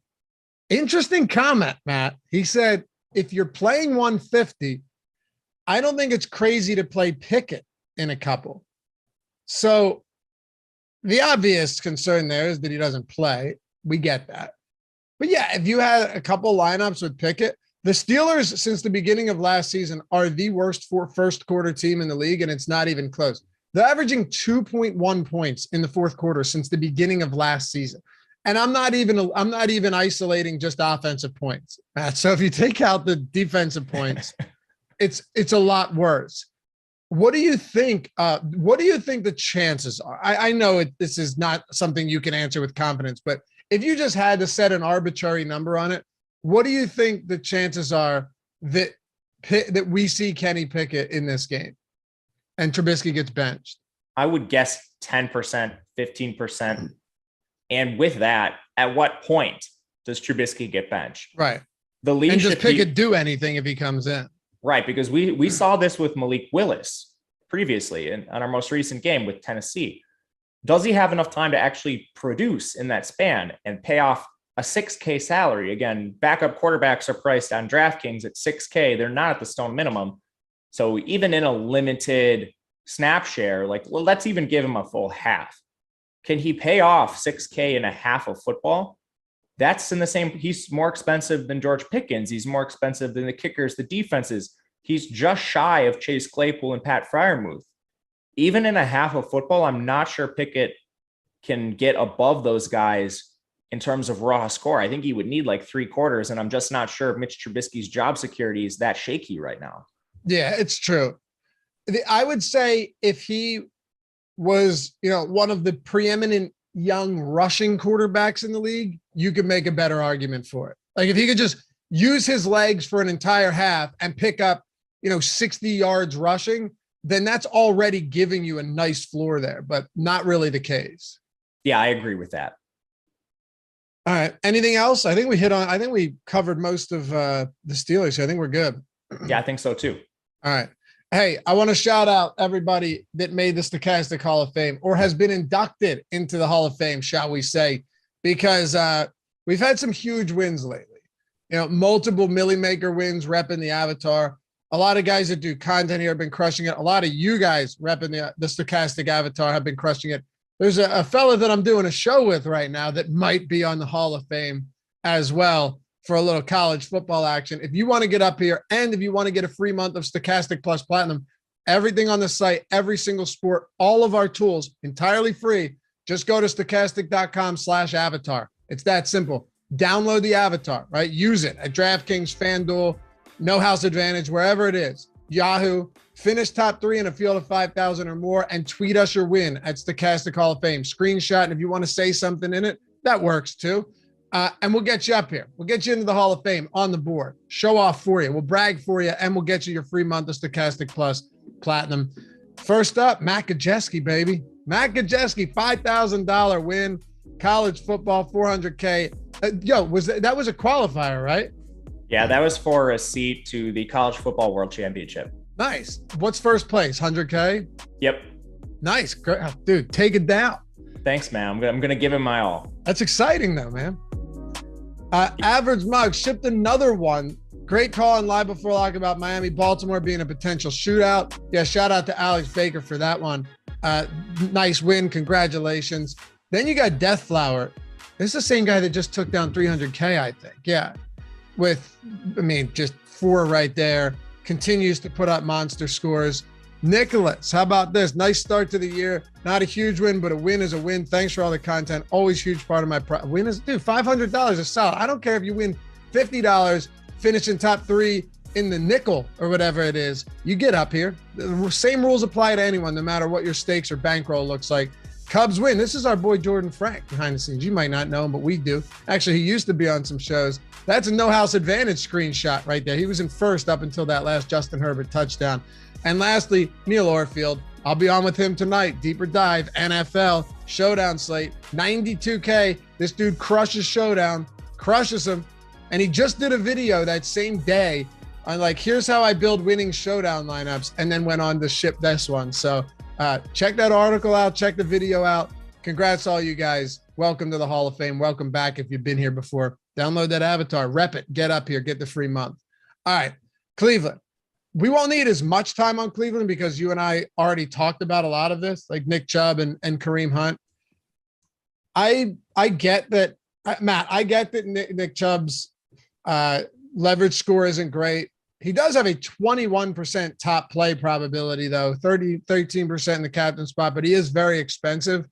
Interesting comment, Matt. He said, if you're playing 150, I don't think it's crazy to play Pickett in a couple. So the obvious concern there is that he doesn't play. We get that. But yeah, if you had a couple lineups with Pickett, the Steelers since the beginning of last season are the worst first quarter team in the league, and it's not even close. They're averaging 2.1 points in the fourth quarter since the beginning of last season. And I'm not even isolating just offensive points, Matt. So if you take out the defensive points, it's a lot worse. What do you think? What do you think the chances are? I know this is not something you can answer with confidence, but if you just had to set an arbitrary number on it, what do you think the chances are that we see Kenny Pickett in this game and Trubisky gets benched? I would guess 10%, 15%. And with that, at what point does Trubisky get benched? Right. The leash, and does Pickett do anything if he comes in? Right, because we saw this with Malik Willis previously on our most recent game with Tennessee. Does he have enough time to actually produce in that span and pay off a $6K salary? Again, backup quarterbacks are priced on DraftKings at $6K. They're not at the stone minimum. So even in a limited snap share, let's even give him a full half. Can he pay off $6K in a half of football? That's in the same. He's more expensive than George Pickens. He's more expensive than the kickers, the defenses. He's just shy of Chase Claypool and Pat Freiermuth. Even in a half of football, I'm not sure Pickett can get above those guys in terms of raw score. I think he would need 3 quarters, and I'm just not sure if Mitch Trubisky's job security is that shaky right now. Yeah, it's true. I would say if he was, one of the preeminent young rushing quarterbacks in the league, you could make a better argument for it. Like if he could just use his legs for an entire half and pick up, 60 yards rushing, then that's already giving you a nice floor there, but not really the case. Yeah, I agree with that. All right. Anything else? I think we covered most of the Steelers. So I think we're good. Yeah, I think so too. All right. Hey, I want to shout out everybody that made the Stokastic Hall of Fame or has been inducted into the Hall of Fame, shall we say, because we've had some huge wins lately. Multiple Millie Maker wins repping the avatar. A lot of guys that do content here have been crushing it. A lot of you guys repping the Stokastic avatar have been crushing it. There's a fella that I'm doing a show with right now that might be on the Hall of Fame as well for a little college football action. If you want to get up here and if you want to get a free month of Stokastic Plus Platinum, everything on the site, every single sport, all of our tools entirely free. Just go to stokastic.com/avatar. It's that simple. download the avatar, right? Use it at DraftKings, FanDuel, No House Advantage, wherever it is. Yahoo, finish top 3 in a field of 5,000 or more, and tweet us your win at Stokastic Hall of Fame. Screenshot, and if you want to say something in it, that works too. And we'll get you up here. We'll get you into the Hall of Fame on the board. Show off for you. We'll brag for you, and we'll get you your free month of Stokastic Plus Platinum. First up, Matt Gajewski, baby. Matt Gajewski, $5,000 win. College football, $400K. That was a qualifier, right? Yeah, that was for a seat to the College Football World Championship. Nice. What's first place? 100K? Yep. Nice. Great. Dude, take it down. Thanks, man. I'm going to give him my all. That's exciting, though, man. Average Mug shipped another one. Great call on Live Before Lock about Miami, Baltimore being a potential shootout. Yeah, shout out to Alex Baker for that one. Nice win. Congratulations. Then you got Death Flower. This is the same guy that just took down 300K, I think. Yeah. Just 4 right there. Continues to put up monster scores. Nicholas, how about this? Nice start to the year. Not a huge win, but a win is a win. Thanks for all the content. Always huge part of my win is, dude, $500 is solid. I don't care if you win $50, finish in top 3 in the nickel or whatever it is. You get up here. The same rules apply to anyone, no matter what your stakes or bankroll looks like. Cubs win. This is our boy Jordan Frank behind the scenes. You might not know him, but we do. Actually, he used to be on some shows. That's a No House Advantage screenshot right there. He was in first up until that last Justin Herbert touchdown. And lastly, Neil Orfield. I'll be on with him tonight. Deeper dive, NFL, Showdown slate, 92K. This dude crushes Showdown, crushes him. And he just did a video that same day on here's how I build winning Showdown lineups, and then went on to ship this one. So check that article out. Check the video out. Congrats all you guys. Welcome to the Hall of Fame. Welcome back if you've been here before. Download that avatar. Rep it. Get up here. Get the free month. All right. Cleveland. We won't need as much time on Cleveland because you and I already talked about a lot of this, like Nick Chubb and Kareem Hunt. I get that, Matt, I get that Nick Chubb's leverage score isn't great. He does have a 21% top play probability, though, 13% in the captain spot, but he is very expensive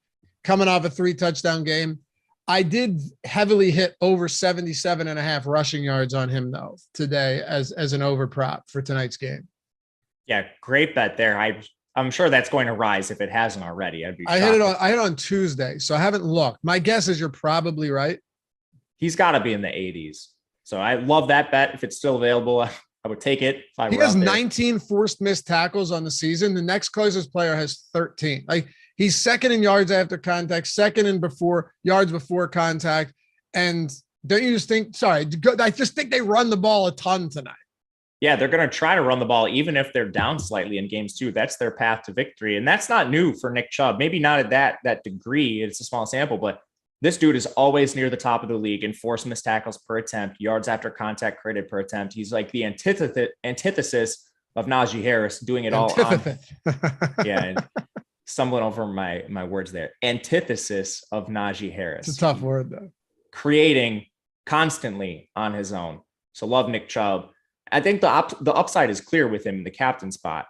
coming off a 3-touchdown game. I did heavily hit over 77.5 rushing yards on him, though, today as an over prop for tonight's game. Yeah, great bet there. I'm sure that's going to rise if it hasn't already. I hit it on Tuesday, so I haven't looked. My guess is you're probably right. He's got to be in the 80s. So I love that bet. If it's still available, I would take it. He has 19 forced missed tackles on the season. The next closest player has 13. He's second in yards after contact, second in yards before contact. And don't you just think, I just think they run the ball a ton tonight. Yeah, they're going to try to run the ball, even if they're down slightly in games too. That's their path to victory. And that's not new for Nick Chubb. Maybe not at that degree. It's a small sample, but this dude is always near the top of the league in forced missed tackles per attempt, yards after contact created per attempt. He's like the antithesis of Najee Harris, doing it all on. Yeah, stumbling over my words there. Antithesis of Najee Harris. It's a tough word, though. Creating constantly on his own. So love Nick Chubb. I think the upside is clear with him in the captain spot.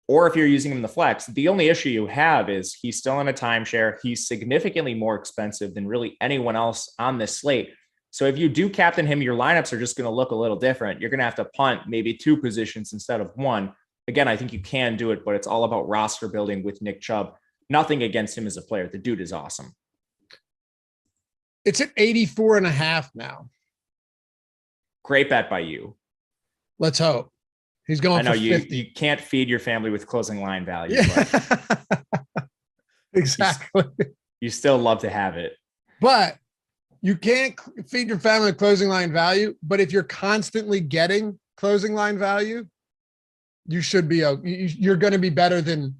Or if you're using him in the flex, the only issue you have is he's still in a timeshare. He's significantly more expensive than really anyone else on this slate. So if you do captain him, your lineups are just going to look a little different. You're going to have to punt maybe 2 positions instead of 1. Again, I think you can do it, but it's all about roster building with Nick Chubb. Nothing against him as a player. The dude is awesome. It's at 84.5 now. Great bet by you. Let's hope. He's going. I know you can't feed your family with closing line value. Yeah. Exactly. You still love to have it. But you can't feed your family with closing line value. But if you're constantly getting closing line value, you should be. You're going to be better than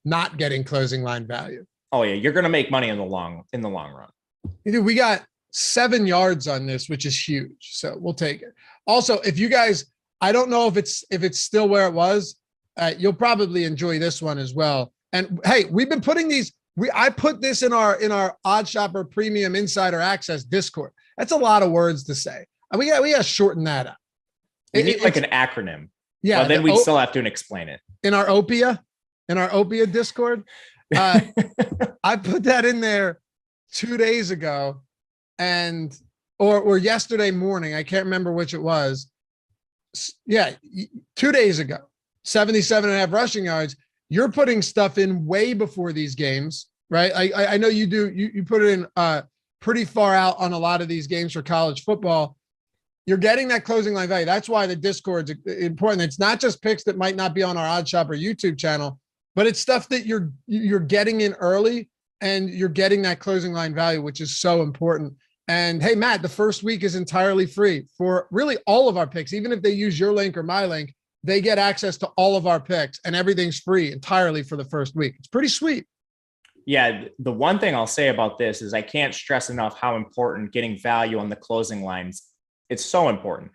not getting closing line value. Oh yeah, you're going to make money in the long run. We got 7 yards on this, which is huge. So we'll take it. Also, if you guys. I don't know if it's still where it was. You'll probably enjoy this one as well. And hey, we've been putting these. I put this in our Odd Shopper Premium Insider Access Discord. That's a lot of words to say. We got to shorten that up. We need like an acronym. Yeah. Well, then we still have to explain it in our Opia Discord. I put that in there 2 days ago, and or yesterday morning, I can't remember which it was. Yeah, 2 days ago, 77.5 rushing yards. You're putting stuff in way before these games, right? I know you do. You put it in pretty far out on a lot of these games for college football. You're getting that closing line value. That's why the Discord's important. It's not just picks that might not be on our Odd Shopper YouTube channel, but it's stuff that you're getting in early and you're getting that closing line value, which is so important. And hey, Matt, the first week is entirely free for really all of our picks. Even if they use your link or my link, they get access to all of our picks and everything's free entirely for the first week. It's pretty sweet. Yeah. The one thing I'll say about this is I can't stress enough how important getting value on the closing lines. It's so important.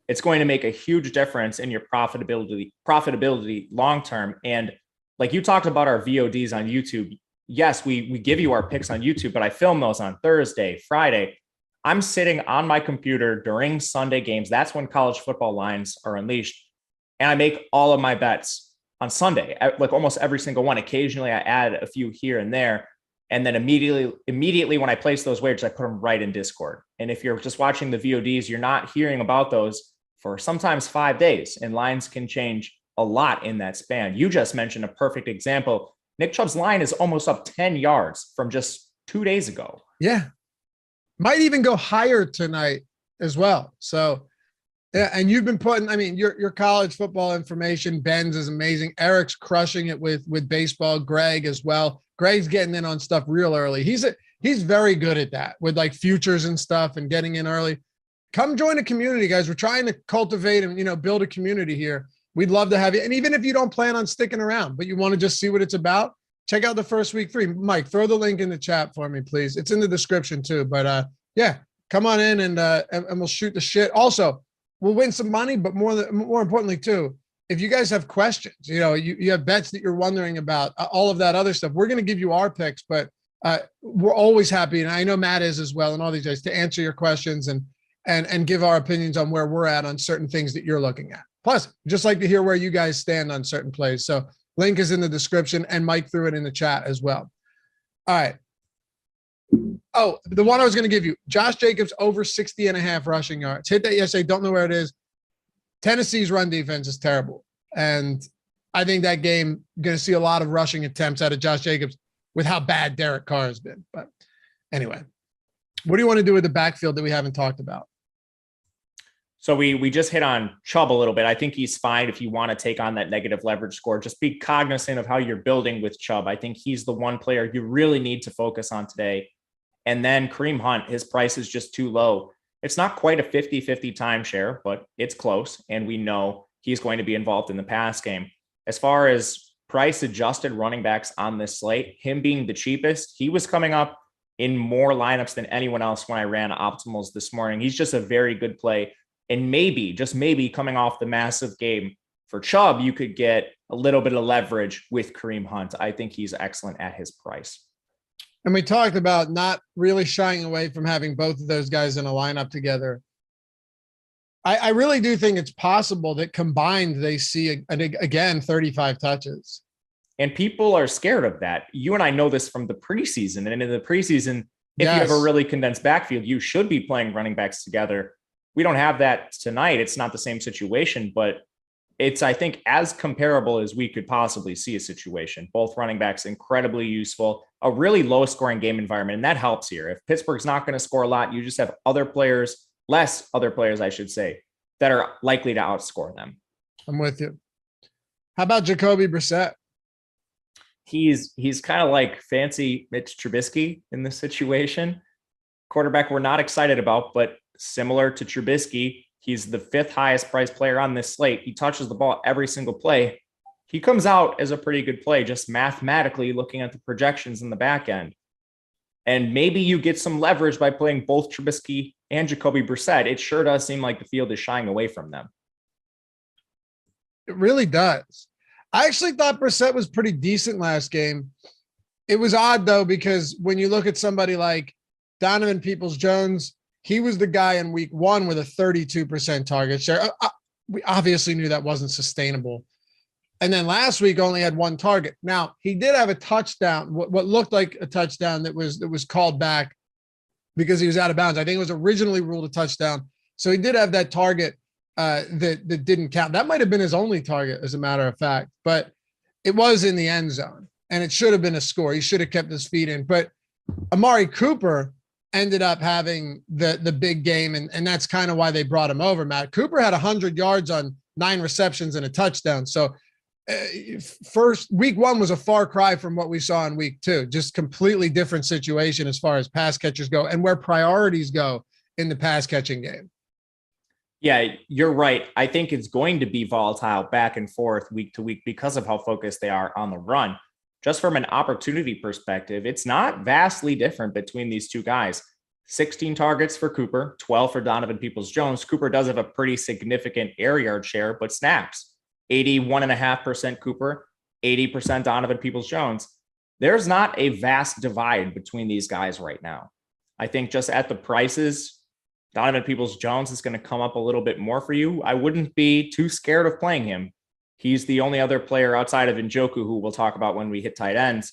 It's going to make a huge difference in your profitability long-term. And like you talked about our VODs on YouTube. Yes, we give you our picks on YouTube, but I film those on Thursday, Friday. I'm sitting on my computer during Sunday games. That's when college football lines are unleashed. And I make all of my bets on Sunday, like almost every single one. Occasionally I add a few here and there. And then immediately when I place those wagers, I put them right in Discord. And if you're just watching the VODs, you're not hearing about those for sometimes 5 days, and lines can change a lot in that span. You just mentioned a perfect example. Nick Chubb's line is almost up 10 yards from just 2 days ago. Yeah. Might even go higher tonight as well. So, yeah. And you've been putting, I mean, your college football information, Ben's is amazing. Eric's crushing it with baseball. Greg as well. Greg's getting in on stuff real early. He's very good at that with like futures and stuff and getting in early. Come join a community, guys. We're trying to cultivate and, build a community here. We'd love to have you. And even if you don't plan on sticking around, but you want to just see what it's about, check out the first week free. Mike, throw the link in the chat for me, please. It's in the description too. But yeah, come on in and we'll shoot the shit. Also, we'll win some money, but more importantly too, if you guys have questions, you have bets that you're wondering about, all of that other stuff, we're going to give you our picks, but we're always happy. And I know Matt is as well. And all these guys to answer your questions and give our opinions on where we're at on certain things that you're looking at. Plus, just like to hear where you guys stand on certain plays. So link is in the description and Mike threw it in the chat as well. All right. Oh, the one I was going to give you, Josh Jacobs over 60.5 rushing yards. Hit that yesterday. Don't know where it is. Tennessee's run defense is terrible. And I think that game going to see a lot of rushing attempts out of Josh Jacobs with how bad Derek Carr has been. But anyway, what do you want to do with the backfield that we haven't talked about? So we just hit on Chubb a little bit. I think he's fine if you want to take on that negative leverage score. Just be cognizant of how you're building with Chubb. I think he's the one player you really need to focus on today. And then Kareem Hunt, his price is just too low. It's not quite a 50-50 timeshare, but it's close. And we know he's going to be involved in the pass game. As far as price adjusted running backs on this slate, him being the cheapest, he was coming up in more lineups than anyone else when I ran optimals this morning. He's just a very good play. And maybe, just maybe, coming off the massive game for Chubb, you could get a little bit of leverage with Kareem Hunt. I think he's excellent at his price. And we talked about not really shying away from having both of those guys in a lineup together. I really do think it's possible that combined they see, again, 35 touches. And people are scared of that. You and I know this from the preseason. And in the preseason, if you have a really condensed backfield, you should be playing running backs together. We don't have that tonight. It's not the same situation, but it's, I think, as comparable as we could possibly see a situation. Both running backs incredibly useful, a really low scoring game environment. And that helps here. If Pittsburgh's not going to score a lot, you just have less other players, I should say, that are likely to outscore them. I'm with you. How about Jacoby Brissett? He's kind of like fancy Mitch Trubisky in this situation. Quarterback we're not excited about, but similar to Trubisky, he's the 5th highest priced player on this slate. He touches the ball every single play. He comes out as a pretty good play, just mathematically looking at the projections in the back end. And maybe you get some leverage by playing both Trubisky and Jacoby Brissett. It sure does seem like the field is shying away from them. It really does. I actually thought Brissett was pretty decent last game. It was odd, though, because when you look at somebody like Donovan Peoples-Jones, he was the guy in week 1 with a 32% target share. We obviously knew that wasn't sustainable. And then last week only had 1 target. Now, he did have a touchdown, what looked like a touchdown that was called back because he was out of bounds. I think it was originally ruled a touchdown. So he did have that target that didn't count. That might have been his only target, as a matter of fact, but it was in the end zone and it should have been a score. He should have kept his feet in. But Amari Cooper ended up having the big game, and that's kind of why they brought him over, Matt. Cooper had 100 yards on 9 receptions and a touchdown. So first week 1 was a far cry from what we saw in week 2. Just completely different situation as far as pass catchers go and where priorities go in the pass catching game. Yeah, you're right. I think it's going to be volatile back and forth week to week because of how focused they are on the run. Just from an opportunity perspective, it's not vastly different between these two guys. 16 targets for Cooper, 12 for Donovan Peoples-Jones. Cooper does have a pretty significant air yard share, but snaps. 81.5% Cooper, 80% Donovan Peoples-Jones. There's not a vast divide between these guys right now. I think just at the prices, Donovan Peoples-Jones is going to come up a little bit more for you. I wouldn't be too scared of playing him. He's the only other player outside of Njoku who we'll talk about when we hit tight ends.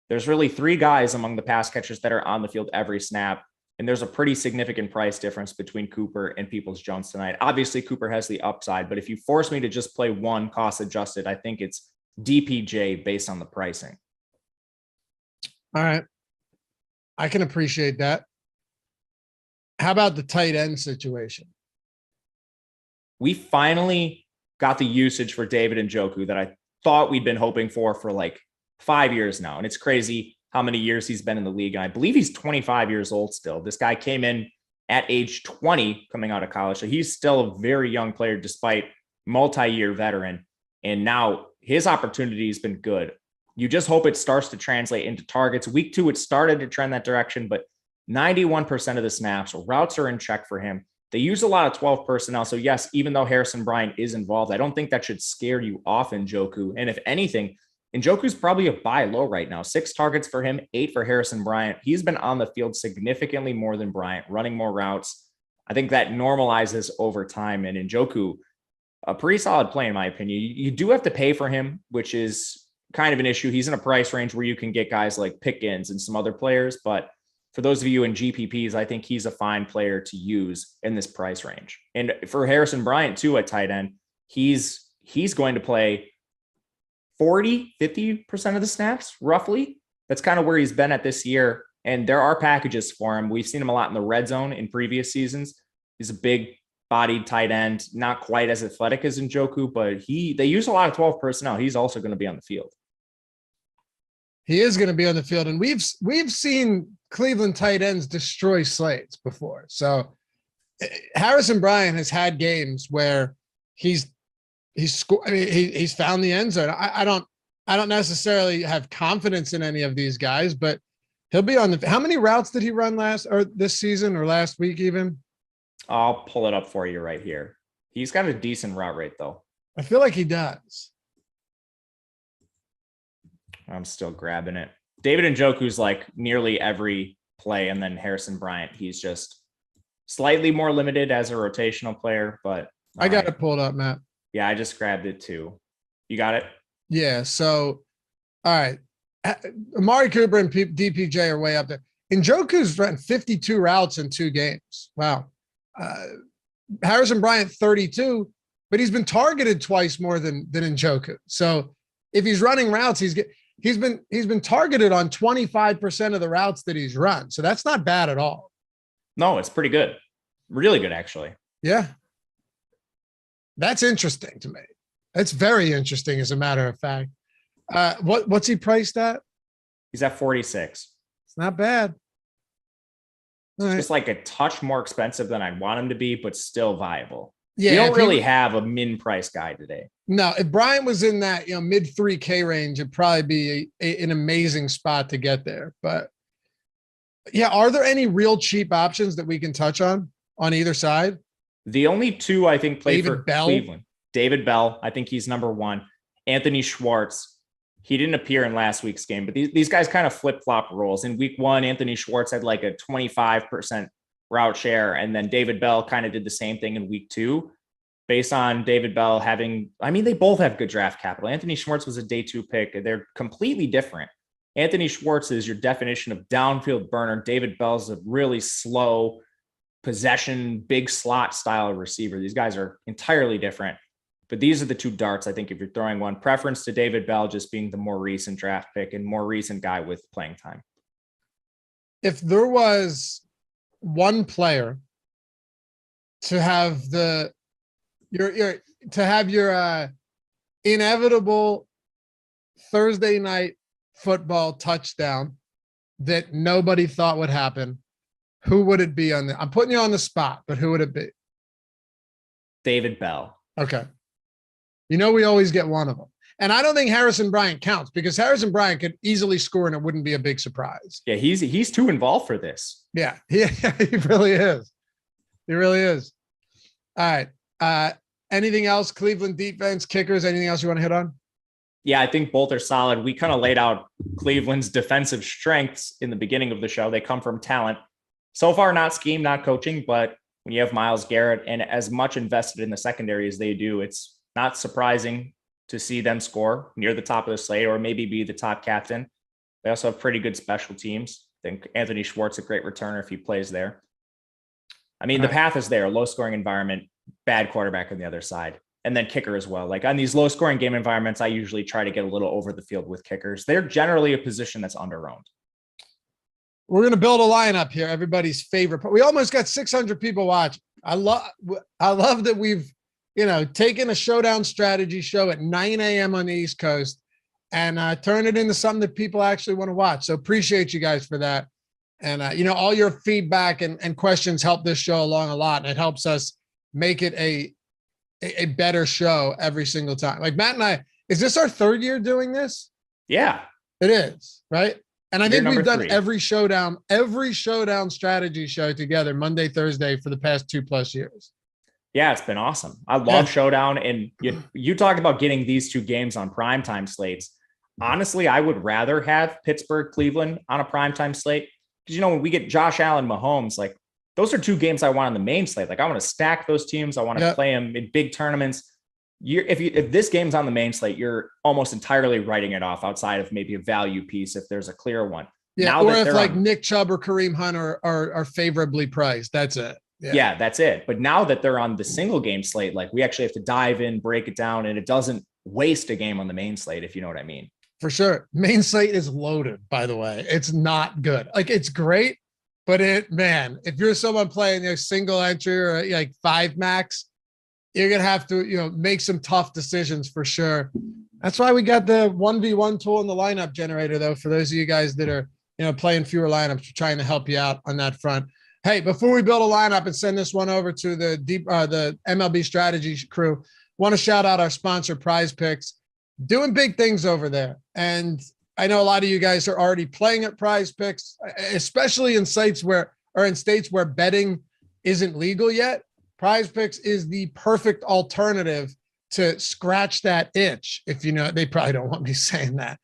There's really 3 guys among the pass catchers that are on the field every snap, and there's a pretty significant price difference between Cooper and Peoples-Jones tonight. Obviously, Cooper has the upside, but if you force me to just play one cost adjusted, I think it's DPJ based on the pricing. All right. I can appreciate that. How about the tight end situation? We finally got the usage for David Njoku that I thought we'd been hoping for like 5 years now. And it's crazy how many years he's been in the league. And I believe he's 25 years old still. This guy came in at age 20 coming out of college. So he's still a very young player despite multi-year veteran. And now his opportunity has been good. You just hope it starts to translate into targets. Week 2, it started to trend that direction, but 91% of the snaps, routes are in check for him. They use a lot of 12 personnel. So yes, even though Harrison Bryant is involved, I don't think that should scare you off Njoku. And if anything, Njoku's probably a buy low right now. 6 targets for him, 8 for Harrison Bryant. He's been on the field significantly more than Bryant, running more routes. I think that normalizes over time. And Njoku, a pretty solid play in my opinion. You do have to pay for him, which is kind of an issue. He's in a price range where you can get guys like Pickens and some other players, but for those of you in GPPs, I think he's a fine player to use in this price range. And for Harrison Bryant too, at tight end, he's going to play 50% of the snaps roughly. That's kind of where he's been at this year. And there are packages for him. We've seen him a lot in the red zone in previous seasons. He's a big bodied tight end, not quite as athletic as Njoku, but they use a lot of 12 personnel. He's also going to be on the field. He is going to be on the field. And we've seen Cleveland tight ends destroy slates before. So Harrison Bryant has had games where he's found the end zone. I don't necessarily have confidence in any of these guys, but he'll be on the. How many routes did he run this season or last week even? I'll pull it up for you right here. He's got a decent route rate though. I feel like he does. I'm still grabbing it. David Njoku's like nearly every play, and then Harrison Bryant, he's just slightly more limited as a rotational player, but I got it pulled up, Matt. Yeah, I just grabbed it too. You got it? Yeah. So, all right. Amari Cooper and DPJ are way up there. Njoku's run 52 routes in 2 games. Wow. Harrison Bryant 32, but he's been targeted twice more than Njoku. So if he's running routes, he's been targeted on 25% of the routes that he's run. So that's not bad at all. No, it's pretty good. Really good, actually. Yeah. That's interesting to me. That's very interesting, as a matter of fact. What's he priced at? He's at 46. It's not bad. It's just like a touch more expensive than I'd want him to be, but still viable. Yeah, you don't really have a min price guy today. No, if Brian was in that mid 3K range, it'd probably be an amazing spot to get there. But yeah, are there any real cheap options that we can touch on either side? The only 2 I think play for Bell? Cleveland. David Bell, I think he's number 1. Anthony Schwartz, he didn't appear in last week's game, but these guys kind of flip-flop roles. In week 1, Anthony Schwartz had like a 25% route share, and then David Bell kind of did the same thing in week 2. Based on David Bell they both have good draft capital. Anthony Schwartz was a day 2 pick. They're completely different. Anthony Schwartz is your definition of downfield burner. David Bell's a really slow possession, big slot style receiver. These guys are entirely different. But these are the two darts, I think, if you're throwing one. Preference to David Bell just being the more recent draft pick and more recent guy with playing time. If there was one player to have your inevitable Thursday night football touchdown that nobody thought would happen, who would it be I'm putting you on the spot, but who would it be? David Bell. Okay. We always get one of them. And I don't think Harrison Bryant counts because Harrison Bryant could easily score and it wouldn't be a big surprise. Yeah, he's too involved for this. Yeah, he really is. He really is. All right. Anything else? Cleveland defense, kickers, anything else you want to hit on? Yeah, I think both are solid. We kind of laid out Cleveland's defensive strengths in the beginning of the show. They come from talent. So far, not scheme, not coaching, but when you have Myles Garrett and as much invested in the secondary as they do, it's not surprising to see them score near the top of the slate or maybe be the top captain. They also have pretty good special teams. I think Anthony Schwartz a great returner if he plays there. I mean, the path is there, low scoring environment, bad quarterback on the other side, and then kicker as well. Like on these low scoring game environments, I usually try to get a little over the field with kickers. They're generally a position that's under-owned. We're going to build a lineup here. Everybody's favorite. We almost got 600 people watching. I love that we've, taken a Showdown strategy show at 9 a.m. on the East Coast and turn it into something that people actually want to watch. So appreciate you guys for that. And, all your feedback and questions help this show along a lot. And it helps us make it a better show every single time. Like Matt and I, is this our third year doing this? Yeah, it is. Right. And I think we've done 3. every Showdown strategy show together Monday, Thursday for the past 2+ years. Yeah, it's been awesome. I love Showdown. And you talk about getting these two games on primetime slates. Honestly, I would rather have Pittsburgh, Cleveland on a primetime slate. Because, when we get Josh Allen, Mahomes, like those are two games I want on the main slate. Like I want to stack those teams. I want to play them in big tournaments. If this game's on the main slate, you're almost entirely writing it off outside of maybe a value piece if there's a clear one. Yeah, now or if like Nick Chubb or Kareem Hunt are favorably priced. That's it. Yeah, that's it. But now that they're on the single game slate, like we actually have to dive in, break it down, and it doesn't waste a game on the main slate, if you know what I mean. For sure. Main slate is loaded, by the way. It's not good. Like it's great, but if you're someone playing a single entry or like 5 max, you're going to have to, make some tough decisions for sure. That's why we got the 1v1 tool in the lineup generator, though, for those of you guys that are, playing fewer lineups, we're trying to help you out on that front. Hey, before we build a lineup and send this one over to the MLB strategy crew, want to shout out our sponsor, PrizePicks, doing big things over there. And I know a lot of you guys are already playing at PrizePicks, especially in states where betting isn't legal yet. PrizePicks is the perfect alternative to scratch that itch. If they probably don't want me saying that,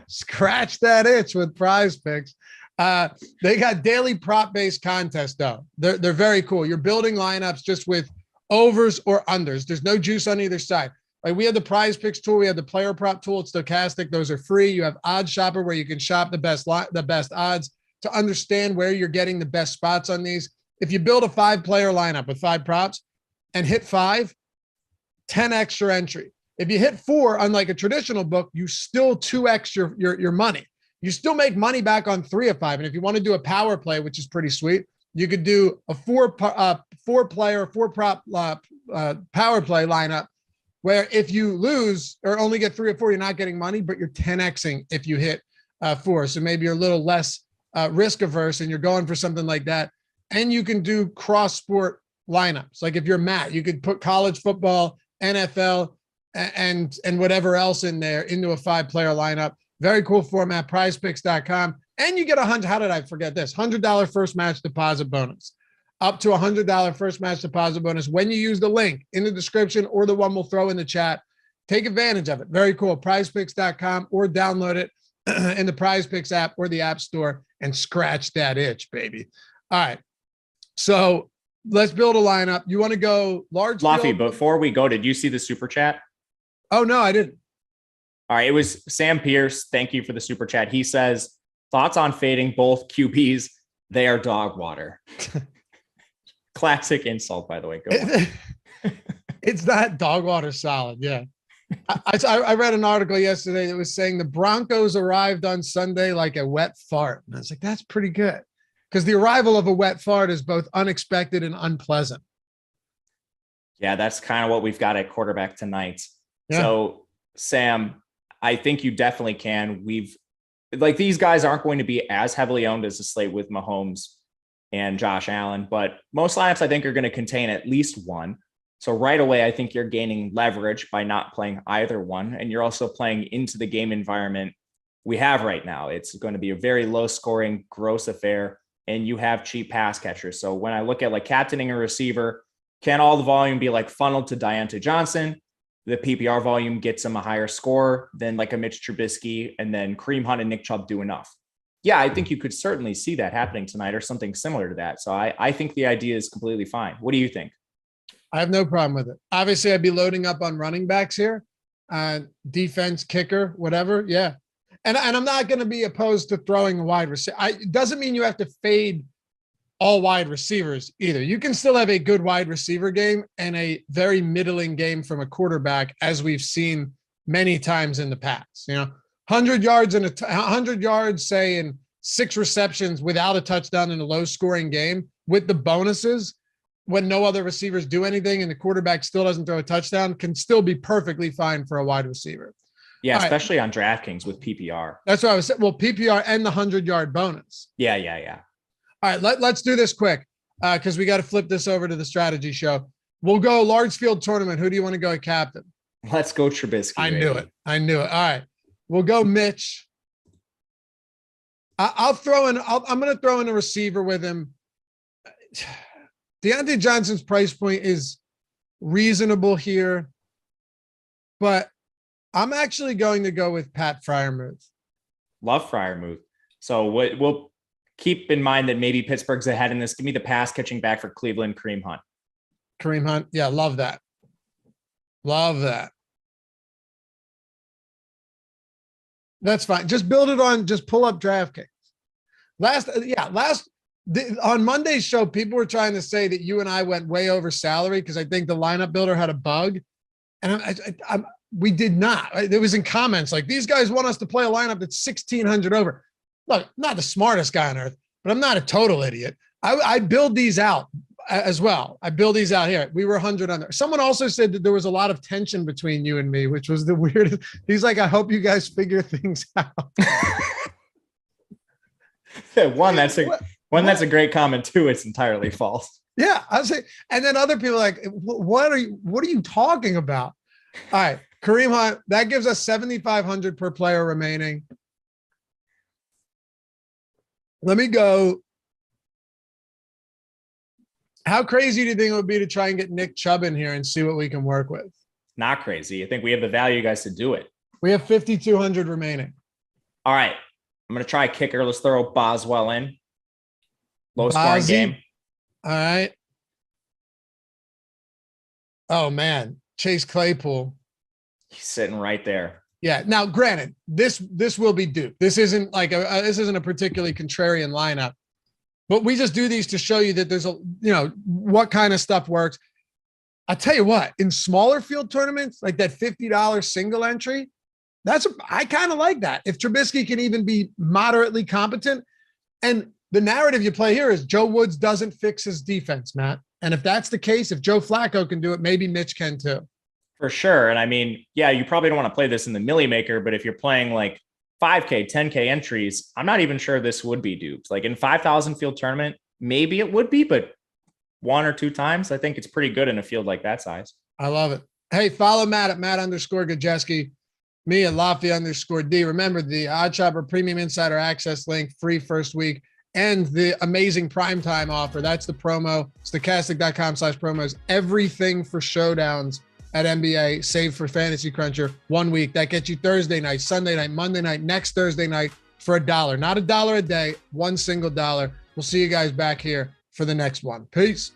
scratch that itch with PrizePicks. They got daily prop-based contests though. They're very cool. You're building lineups just with overs or unders. There's no juice on either side. Like we have the PrizePicks tool. We have the player prop tool. It's Stokastic. Those are free. You have Odds Shopper where you can shop the best odds to understand where you're getting the best spots on these. If you build a 5-player lineup with 5 props and hit 5, 10 extra entry. If you hit 4, unlike a traditional book, you still 2x your money. You still make money back on 3 of 5. And if you want to do a power play, which is pretty sweet, you could do a 4-player, 4-prop power play lineup where if you lose or only get 3 or 4, you're not getting money, but you're 10xing if you hit 4. So maybe you're a little less risk averse and you're going for something like that. And you can do cross sport lineups. Like if you're Matt, you could put college football, NFL, and whatever else in there into a 5-player lineup. Very cool format, prizepicks.com. And you get how did I forget this? $100 first match deposit bonus. Up to $100 first match deposit bonus when you use the link in the description or the one we'll throw in the chat. Take advantage of it. Very cool. Prizepicks.com or download it in the PrizePicks app or the App Store and scratch that itch, baby. All right. So let's build a lineup. You want to go large? Laffy, before we go, did you see the super chat? Oh, no, I didn't. All right. It was Sam Pierce. Thank you for the super chat. He says, thoughts on fading both QBs. They are dog water. Classic insult, by the way. Go on. It's not dog water solid. Yeah. I read an article yesterday that was saying the Broncos arrived on Sunday like a wet fart. And I was like, that's pretty good. Because the arrival of a wet fart is both unexpected and unpleasant. Yeah, that's kind of what we've got at quarterback tonight. Yeah. So, Sam, I think you definitely can. These guys aren't going to be as heavily owned as the slate with Mahomes and Josh Allen, but most lineups I think are going to contain at least one. So right away, I think you're gaining leverage by not playing either one. And you're also playing into the game environment we have right now. It's going to be a very low scoring, gross affair, and you have cheap pass catchers. So when I look at like captaining a receiver, can all the volume be like funneled to Deontay Johnson? The PPR volume gets him a higher score than like a Mitch Trubisky, and then Kareem Hunt and Nick Chubb do enough. Yeah, I think you could certainly see that happening tonight or something similar to that. So I think the idea is completely fine. What do you think? I have no problem with it. Obviously, I'd be loading up on running backs here, defense, kicker, whatever. Yeah. And I'm not going to be opposed to throwing a wide receiver. It doesn't mean you have to fade all wide receivers either. You can still have a good wide receiver game and a very middling game from a quarterback, as we've seen many times in the past. 100 yards and 100 yards, say, in 6 receptions without a touchdown in a low scoring game with the bonuses, when no other receivers do anything and the quarterback still doesn't throw a touchdown, can still be perfectly fine for a wide receiver. Yeah, all especially on DraftKings with PPR. That's what I was saying. Well, PPR and the 100-yard bonus. Yeah. All right, let's do this quick because we got to flip this over to the strategy show. We'll go large field tournament. Who do you want to go at captain? Let's go Trubisky. I knew it. All right, we'll go Mitch. I'm going to throw in a receiver with him. Deontay Johnson's price point is reasonable here, but I'm actually going to go with Pat Freiermuth. Love Freiermuth. So we'll keep in mind that maybe Pittsburgh's ahead in this. Give me the pass catching back for Cleveland, Kareem Hunt. Yeah, love that. That's fine. Just build it on, just pull up DraftKings. On Monday's show, people were trying to say that you and I went way over salary because I think the lineup builder had a bug. And we did not. It was in comments like, these guys want us to play a lineup that's 1,600 over. Look, I'm not the smartest guy on earth, but I'm not a total idiot. I build these out as well. I build these out here. We were 100 under. Someone also said that there was a lot of tension between you and me, which was the weirdest. He's like, I hope you guys figure things out. One that's a great comment too. It's entirely false. Yeah, I say, and then other people are like, what are you talking about? All right, Kareem Hunt, that gives us 7,500 per player remaining. Let me go. How crazy do you think it would be to try and get Nick Chubb in here and see what we can work with? Not crazy. I think we have the value guys to do it. We have 5,200 remaining. All right. I'm going to try kicker. Let's throw Boswell in. Low scoring game. All right. Oh, man. Chase Claypool. He's sitting right there. Yeah. Now, granted, this will be duped. This isn't like this isn't a particularly contrarian lineup, but we just do these to show you that there's what kind of stuff works. I tell you what, in smaller field tournaments, like that $50 single entry, I kind of like that. If Trubisky can even be moderately competent, and the narrative you play here is Joe Woods doesn't fix his defense, Matt. And if that's the case, if Joe Flacco can do it, maybe Mitch can too. For sure. And I mean, yeah, you probably don't want to play this in the Millie Maker, but if you're playing like 5K, 10K entries, I'm not even sure this would be duped. Like in 5,000 field tournament, maybe it would be, but 1 or 2 times, I think it's pretty good in a field like that size. I love it. Hey, follow Matt at Matt_Gajewski, me at Lofty_D. Remember the OddsShopper Premium Insider Access link, free first week, and the amazing primetime offer. That's the promo, Stokastic.com/promos. Everything for showdowns at NBA, save for Fantasy Cruncher 1 week. That gets you Thursday night, Sunday night, Monday night, next Thursday night for $1. Not $1 a day, one single dollar. We'll see you guys back here for the next one. Peace.